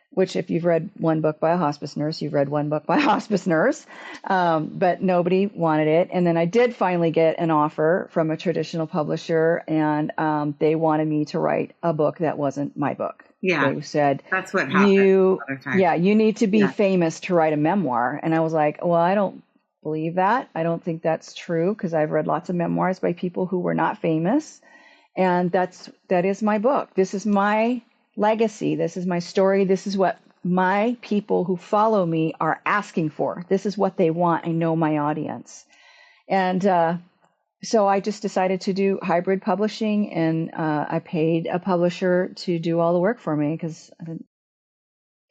Speaker 4: Which if you've read one book by a hospice nurse, you've read one book by a hospice nurse. But nobody wanted it. And then I did finally get an offer from a traditional publisher and they wanted me to write a book that wasn't my book.
Speaker 1: Yeah,
Speaker 4: they said,
Speaker 1: that's what happened.
Speaker 4: You need to be famous to write a memoir. And I was like, well, I don't believe that. I don't think that's true because I've read lots of memoirs by people who were not famous. And that is my book. This is my legacy. This is my story. This is what my people who follow me are asking for. This is what they want. I know my audience. And so I just decided to do hybrid publishing, and I paid a publisher to do all the work for me because I didn't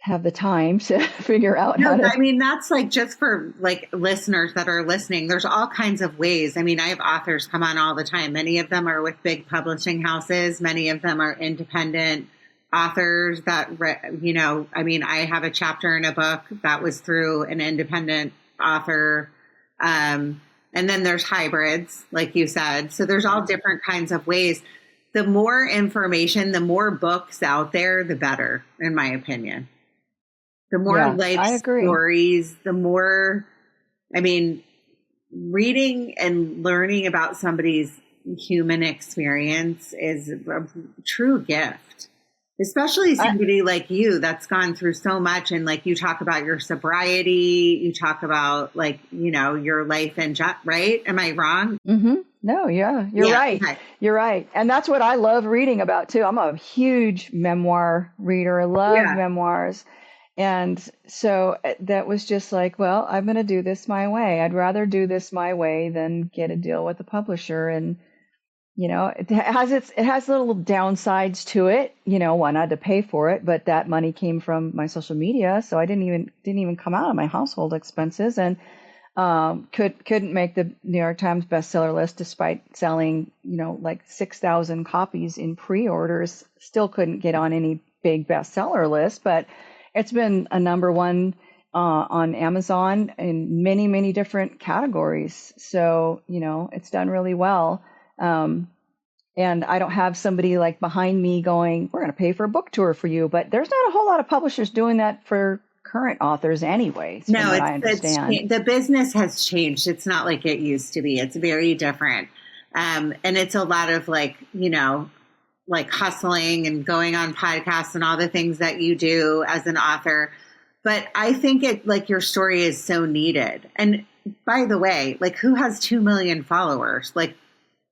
Speaker 4: have the time to figure out how to.
Speaker 1: I mean, that's like just for like listeners that are listening. There's all kinds of ways. I mean, I have authors come on all the time. Many of them are with big publishing houses. Many of them are independent authors that, I mean, I have a chapter in a book that was through an independent author. And then there's hybrids, like you said. So there's all different kinds of ways. The more information, the more books out there, the better, in my opinion. The more life stories, the more, I mean, reading and learning about somebody's human experience is a true gift. Especially somebody like you that's gone through so much, and like you talk about your sobriety, you talk about like, your life and right? Am I wrong?
Speaker 4: Mm-hmm. No, you're right. Okay. You're right. And that's what I love reading about too. I'm a huge memoir reader. I love memoirs. And so that was just like, well, I'm going to do this my way. I'd rather do this my way than get a deal with the publisher. And it has little downsides to it. One, I had to pay for it, but that money came from my social media, so I didn't even come out of my household expenses, and couldn't make the New York Times bestseller list despite selling like 6,000 copies in pre-orders. Still couldn't get on any big bestseller list, but it's been a number one on Amazon in many, many different categories. So it's done really well. And I don't have somebody like behind me going, we're going to pay for a book tour for you. But there's not a whole lot of publishers doing that for current authors anyways. No, I understand.
Speaker 1: The business has changed. It's not like it used to be. It's very different. And it's a lot of like hustling and going on podcasts and all the things that you do as an author. But I think your story is so needed. And by the way, who has 2 million followers?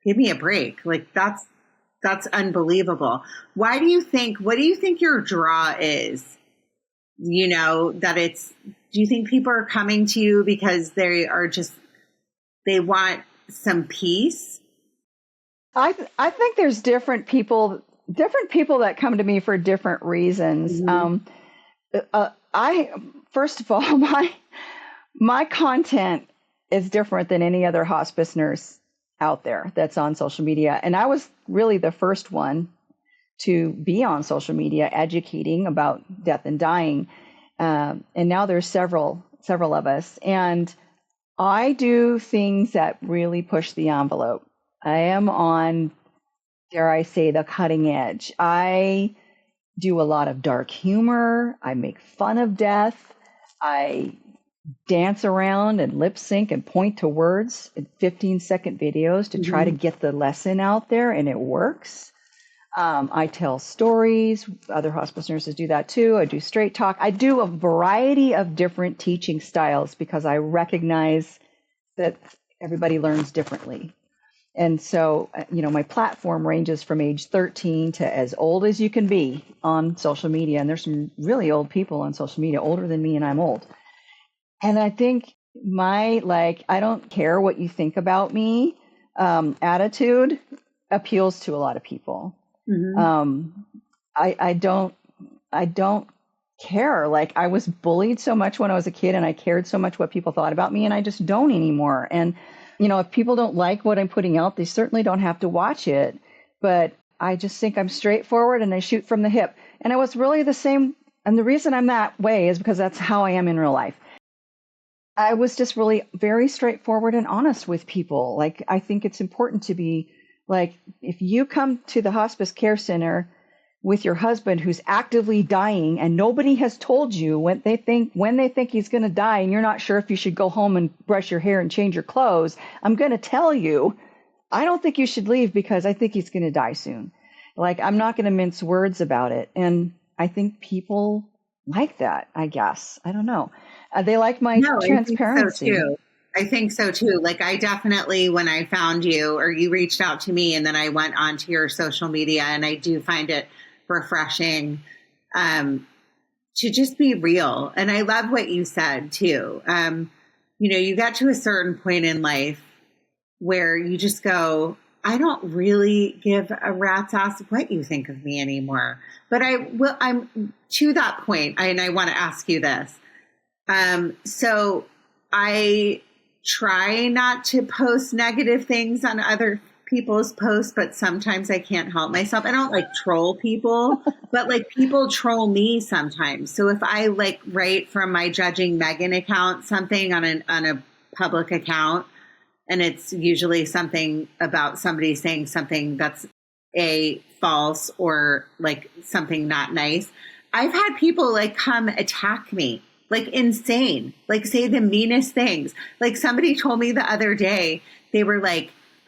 Speaker 1: Give me a break. That's unbelievable. What do you think your draw is? Do you think people are coming to you because they want some peace?
Speaker 4: I think there's different people that come to me for different reasons. Mm-hmm. First of all, my content is different than any other hospice nurse out there that's on social media. And I was really the first one to be on social media educating about death and dying. And now there's several of us. And I do things that really push the envelope. I am on, dare I say, the cutting edge. I do a lot of dark humor. I make fun of death. I dance around and lip sync and point to words in 15-second videos to try to get the lesson out there, and it works. I tell stories. Other hospice nurses do that too. I do straight talk. I do a variety of different teaching styles because I recognize that everybody learns differently. And so, my platform ranges from age 13 to as old as you can be on social media. And there's some really old people on social media, older than me, and I'm old. And I think my, I don't care what you think about me attitude appeals to a lot of people. I don't care. Like, I was bullied so much when I was a kid, and I cared so much what people thought about me, and I just don't anymore. And if people don't like what I'm putting out, they certainly don't have to watch it. But I just think I'm straightforward and I shoot from the hip. And I was really the same. And the reason I'm that way is because that's how I am in real life. I was just really very straightforward and honest with people. Like, I think it's important to be like, if you come to the hospice care center with your husband who's actively dying and nobody has told you when they think he's going to die, and you're not sure if you should go home and brush your hair and change your clothes, I'm going to tell you, I don't think you should leave because I think he's going to die soon. Like, I'm not going to mince words about it. And I think people like that, I guess. I don't know. They like my transparency.
Speaker 1: I think so too. Like, I definitely, when I found you, or you reached out to me, and then I went onto your social media, and I do find it refreshing to just be real. And I love what you said too. You got to a certain point in life where you just go, I don't really give a rat's ass what you think of me anymore. But I'm to that point, and I want to ask you this. So I try not to post negative things on other people's posts, but sometimes I can't help myself. I don't troll people, but people troll me sometimes. So if I write from my Judging Meghan account something on a public account, and it's usually something about somebody saying something that's false or something not nice, I've had people come attack me. Insane, say the meanest things. Somebody told me the other day, they were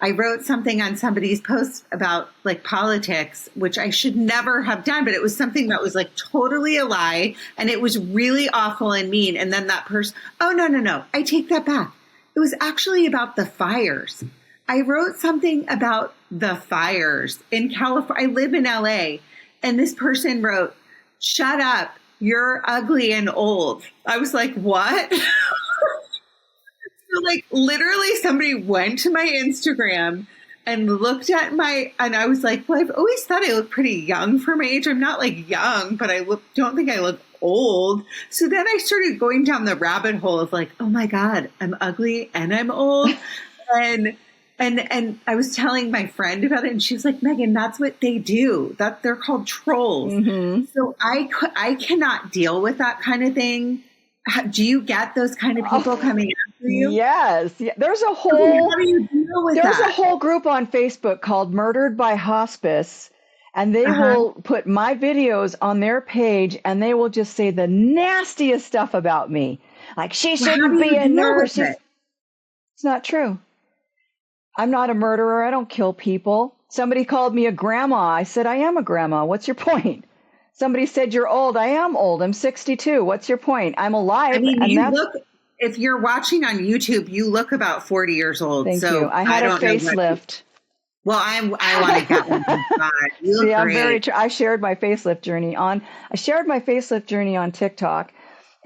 Speaker 1: I wrote something on somebody's post about politics, which I should never have done, but it was something that was totally a lie. And it was really awful and mean. And then that person, oh, no, I take that back. It was actually about the fires. I wrote something about the fires in California. I live in LA. And this person wrote, shut up. You're ugly and old. I was like, what? So literally somebody went to my Instagram and looked at and I was like, well, I've always thought I look pretty young for my age. I'm not young, but don't think I look old. So then I started going down the rabbit hole of oh my God, I'm ugly and I'm old. And I was telling my friend about it, and she was like, Meghan, that's what they do. That they're called trolls. Mm-hmm. So I cannot deal with that kind of thing. Do you get those kind of people coming after you?
Speaker 4: Yes. Yeah. There's a whole group on Facebook called Murdered by Hospice, and they will put my videos on their page, and they will just say the nastiest stuff about me. She shouldn't be a nurse. It's not true. I'm not a murderer. I don't kill people. Somebody called me a grandma. I said, I am a grandma. What's your point? Somebody said, you're old. I am old. I'm 62. What's your point? I'm alive.
Speaker 1: I mean, if you're watching on YouTube, you look about 40 years old.
Speaker 4: Thank you. I had a facelift.
Speaker 1: Well, I want to get one.
Speaker 4: See, I'm I shared my facelift journey on TikTok,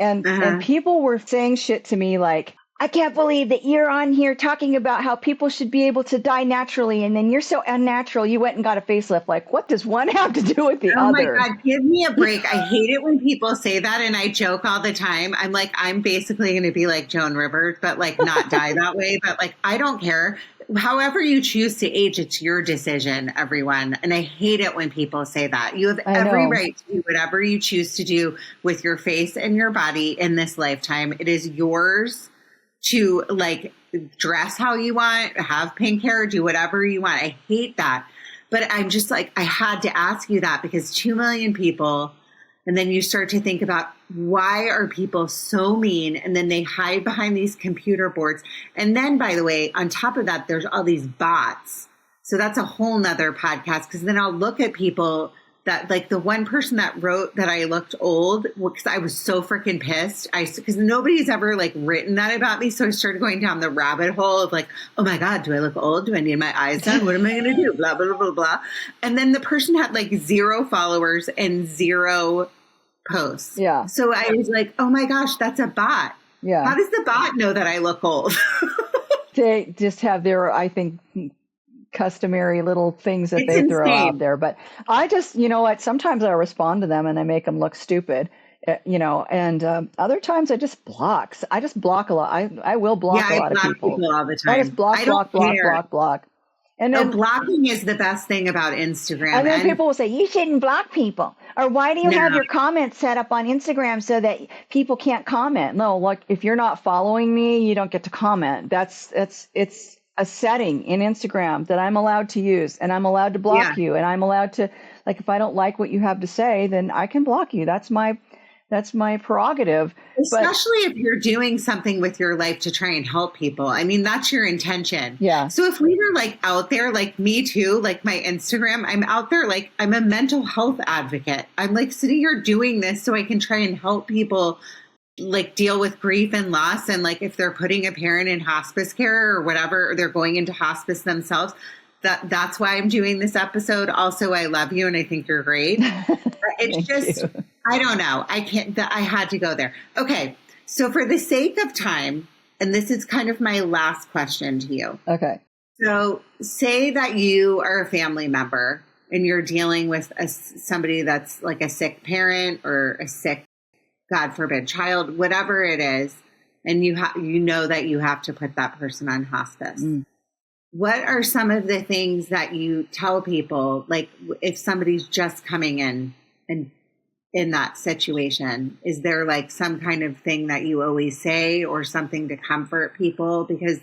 Speaker 4: and people were saying shit to me I can't believe that you're on here talking about how people should be able to die naturally, and then you're so unnatural, you went and got a facelift. What does one have to do with the other?
Speaker 1: Oh my God, give me a break. I hate it when people say that, and I joke all the time. I'm I'm basically going to be like Joan Rivers, but not die that way. But I don't care. However you choose to age, it's your decision, everyone. And I hate it when people say that. You have every right to do whatever you choose to do with your face and your body in this lifetime. It is yours to dress how you want, have pink hair, do whatever you want. I hate that. But I'm just I had to ask you that because 2 million people And then you start to think about, why are people so mean? And then they hide behind these computer boards. And then, by the way, on top of that, there's all these bots. So that's a whole nother podcast, because then I'll look at people that, like the one person that wrote that I looked old, because I was so freaking pissed. Because nobody's ever like written that about me. So I started going down the rabbit hole of like, oh my God, do I look old? Do I need my eyes done? What am I going to do? Blah, blah, blah, blah. And then the person had like 0 followers and 0 posts.
Speaker 4: Yeah.
Speaker 1: So I was like, oh my gosh, that's a bot.
Speaker 4: Yeah.
Speaker 1: How does the bot know that I look old?
Speaker 4: They just have their, I think, customary little things that they throw out there. But I just, you know what, sometimes I respond to them and I make them look stupid, you know, and other times I just block. I just block a lot. I will block a lot of people
Speaker 1: all the time.
Speaker 4: I just block. And then
Speaker 1: blocking is the best thing about Instagram.
Speaker 4: And then people will say, you shouldn't block people. Or why do you have your comments set up on Instagram so that people can't comment? No, like if you're not following me, you don't get to comment. It's a setting in Instagram that I'm allowed to use, and I'm allowed to block you, and I'm allowed to, like, if I don't like what you have to say, then I can block you. That's my prerogative.
Speaker 1: Especially if you're doing something with your life to try and help people. I mean, that's your intention.
Speaker 4: Yeah.
Speaker 1: So if we were like out there, like me too, like my Instagram, I'm out there, like I'm a mental health advocate. I'm like sitting here doing this so I can try and help people like deal with grief and loss. And like, if they're putting a parent in hospice care or whatever, or they're going into hospice themselves, that's why I'm doing this episode. Also, I love you and I think you're great. It's just, I don't know. I had to go there. Okay. So for the sake of time, and this is kind of my last question to you.
Speaker 4: Okay.
Speaker 1: So say that you are a family member and you're dealing with somebody that's like a sick parent or a sick, God forbid, child, whatever it is, and you know that you have to put that person on hospice. What are some of the things that you tell people, like if somebody's just coming in and in that situation? Is there like some kind of thing that you always say or something to comfort people? Because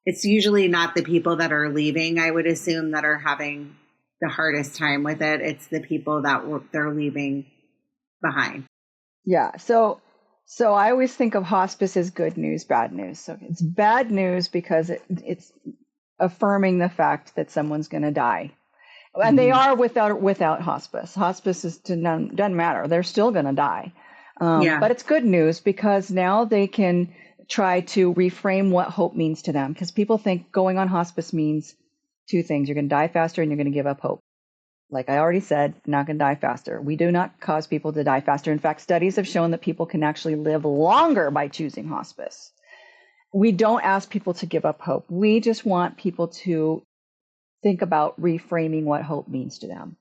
Speaker 1: it's usually not the people that are leaving, I would assume, that are having the hardest time with it. It's the people that they're leaving behind.
Speaker 4: Yeah. So I always think of hospice as good news, bad news. So it's bad news because it's affirming the fact that someone's going to die. And they are without hospice. Hospice doesn't matter. They're still going to die. But it's good news because now they can try to reframe what hope means to them. Because people think going on hospice means 2 things. You're going to die faster and you're going to give up hope. Like I already said, not going to die faster. We do not cause people to die faster. In fact, studies have shown that people can actually live longer by choosing hospice. We don't ask people to give up hope. We just want people to think about reframing what hope means to them.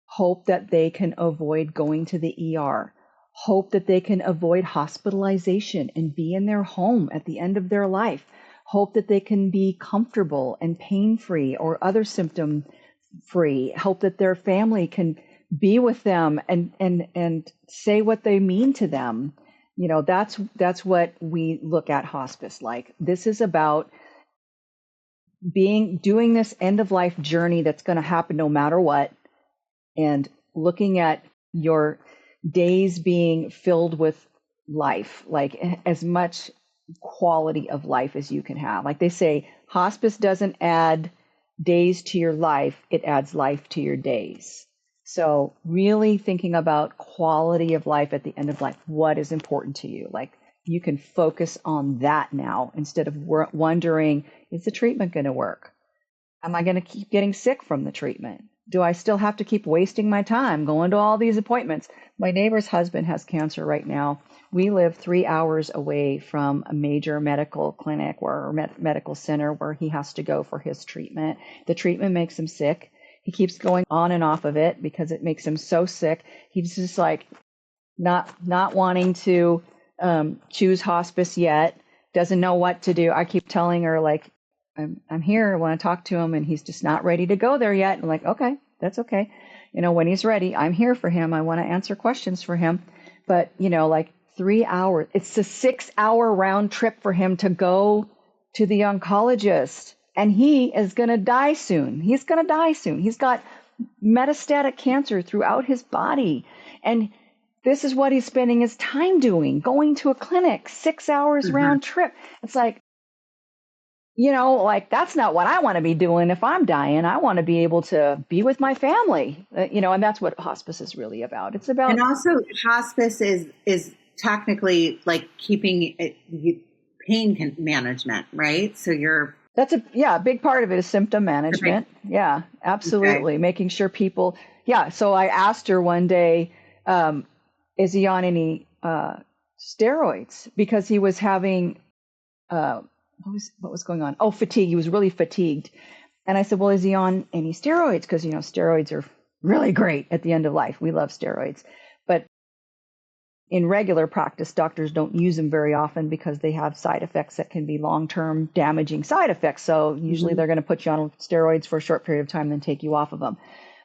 Speaker 4: Hope that they can avoid going to the ER. Hope that they can avoid hospitalization and be in their home at the end of their life. Hope that they can be comfortable and pain-free or other symptom-free. Hope that their family can be with them and say what they mean to them. You know, that's what we look at hospice like. This is about doing this end of life journey that's going to happen no matter what, and looking at your days being filled with life, like as much quality of life as you can have. Like they say, hospice doesn't add days to your life, it adds life to your days. So really thinking about quality of life at the end of life, what is important to you? Like you can focus on that now instead of wondering, is the treatment going to work? Am I going to keep getting sick from the treatment? Do I still have to keep wasting my time going to all these appointments? My neighbor's husband has cancer right now. We live 3 hours away from a major medical clinic or medical center where he has to go for his treatment. The treatment makes him sick. He keeps going on and off of it because it makes him so sick. He's just like not wanting to choose hospice yet, doesn't know what to do. I keep telling her, like, I'm here, I want to talk to him, and he's just not ready to go there yet. I'm like, okay, that's okay. You know, when he's ready, I'm here for him. I want to answer questions for him. But, you know, like 3 hours, it's a 6-hour round trip for him to go to the oncologist. And he is going to die soon. He's going to die soon. He's got metastatic cancer throughout his body. And this is what he's spending his time doing, going to a clinic, 6 hours round trip. It's like, that's not what I want to be doing if I'm dying. I want to be able to be with my family, and that's what hospice is really about. It's about.
Speaker 1: And also hospice is technically like keeping pain management, right? So
Speaker 4: that's a big part of it is symptom management. Okay. Yeah, absolutely. Okay. Making sure people, So I asked her one day, is he on any steroids? Because he was having, what was going on? Oh, fatigue. He was really fatigued. And I said, well, is he on any steroids? Because, steroids are really great at the end of life. We love steroids. But in regular practice, doctors don't use them very often because they have side effects that can be long-term damaging side effects. So usually they're going to put you on steroids for a short period of time, then take you off of them.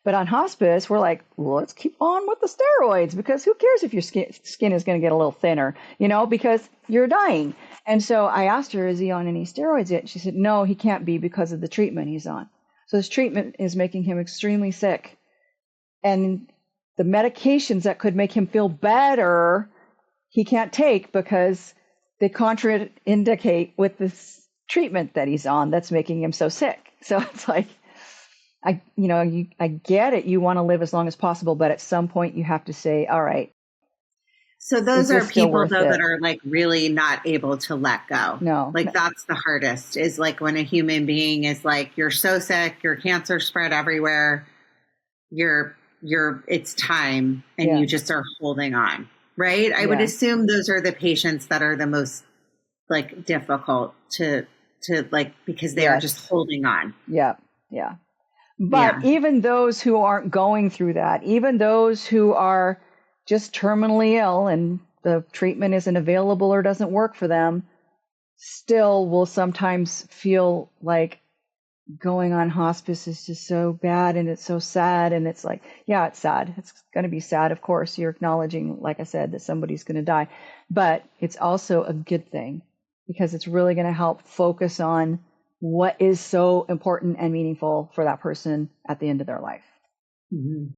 Speaker 4: But on hospice, we're like, well, let's keep on with the steroids because who cares if your skin is going to get a little thinner, because you're dying. And so I asked her, is he on any steroids yet? She said, no, he can't be because of the treatment he's on. So this treatment is making him extremely sick. And the medications that could make him feel better, he can't take because they contraindicate with this treatment that he's on that's making him so sick. So it's like, I get it. You want to live as long as possible, but at some point you have to say, all right.
Speaker 1: So those are people though that are like really not able to let go.
Speaker 4: No.
Speaker 1: Like that's the hardest is like when a human being is like, you're so sick, your cancer spread everywhere. It's time and you just are holding on. Right. I would assume those are the patients that are the most like difficult to like, because they are just holding on.
Speaker 4: Yeah. Yeah. But even those who aren't going through that, even those who are just terminally ill and the treatment isn't available or doesn't work for them, still will sometimes feel like going on hospice is just so bad and it's so sad. And it's like, it's sad. It's going to be sad. Of course, you're acknowledging, like I said, that somebody's going to die, but it's also a good thing because it's really going to help focus on what is so important and meaningful for that person at the end of their life.
Speaker 1: Mm-hmm.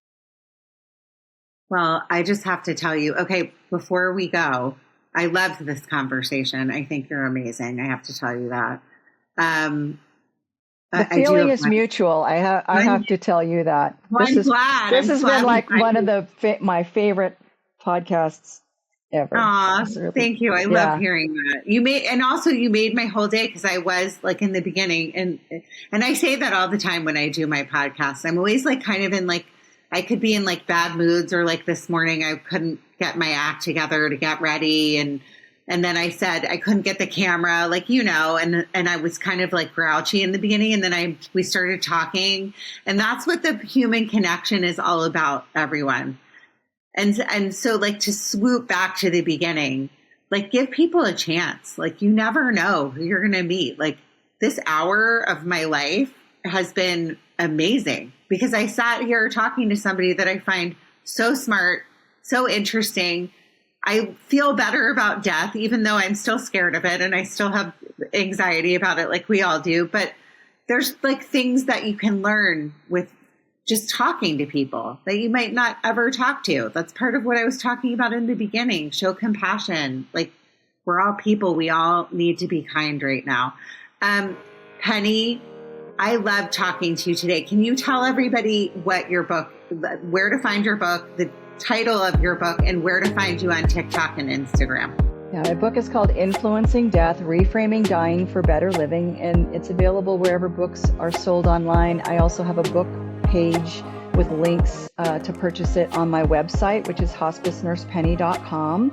Speaker 1: Well, I just have to tell you, okay, before we go, I loved this conversation. I think you're amazing. I have to tell you that.
Speaker 4: The feeling is mutual. I have to tell you that.
Speaker 1: Well, this
Speaker 4: has been like one of my favorite podcasts ever.
Speaker 1: Really, thank you. I love hearing that. You made my whole day because I was like in the beginning, and I say that all the time when I do my podcast. I'm always like kind of in like I could be in like bad moods or like this morning I couldn't get my act together to get ready and then I said I couldn't get the camera, like, and I was kind of like grouchy in the beginning. And then we started talking, and that's what the human connection is all about, everyone. And so like to swoop back to the beginning, like give people a chance. Like you never know who you're going to meet. Like this hour of my life has been amazing because I sat here talking to somebody that I find so smart, so interesting. I feel better about death, even though I'm still scared of it and I still have anxiety about it like we all do. But there's like things that you can learn with just talking to people that you might not ever talk to. That's part of what I was talking about in the beginning. Show compassion. Like we're all people. We all need to be kind right now. Penny, I love talking to you today. Can you tell everybody what your book, where to find your book, the title of your book, and where to find you on TikTok and Instagram?
Speaker 4: Yeah, my book is called Influencing Death, Reframing Dying for Better Living, and it's available wherever books are sold online. I also have a book page with links to purchase it on my website, which is hospicenursepenny.com.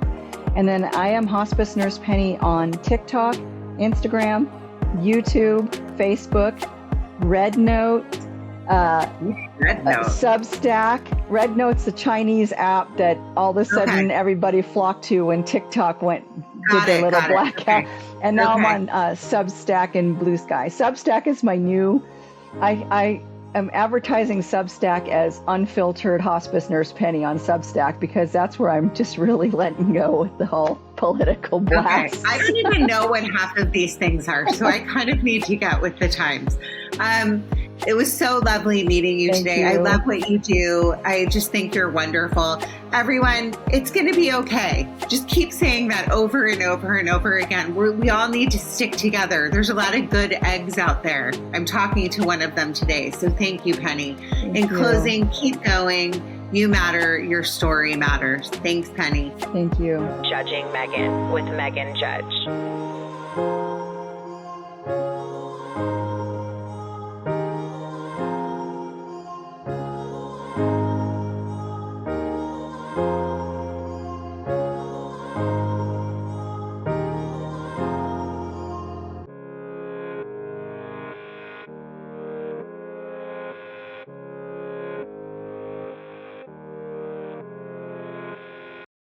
Speaker 4: And then I am Hospice Nurse Penny on TikTok, Instagram, YouTube, Facebook, Rednote, Substack. Rednote's the Chinese app that all of a sudden everybody flocked to when TikTok did their little black app. And now I'm on Substack and Blue Sky. Substack is my new, I am advertising Substack as Unfiltered Hospice Nurse Penny on Substack because that's where I'm just really letting go with the whole political blast.
Speaker 1: Okay. I don't even know what half of these things are, so I kind of need to get with the times. It was so lovely meeting you
Speaker 4: Thank
Speaker 1: today.
Speaker 4: you.
Speaker 1: I love what you do. I just think you're wonderful. Everyone, it's going to be okay. Just keep saying that over and over and over again. We all need to stick together. There's a lot of good eggs out there. I'm talking to one of them today. So thank you, Penny. In closing, keep going. You matter. Your story matters. Thanks, Penny.
Speaker 4: Thank you.
Speaker 3: Judging Meghan with Meghan Judge.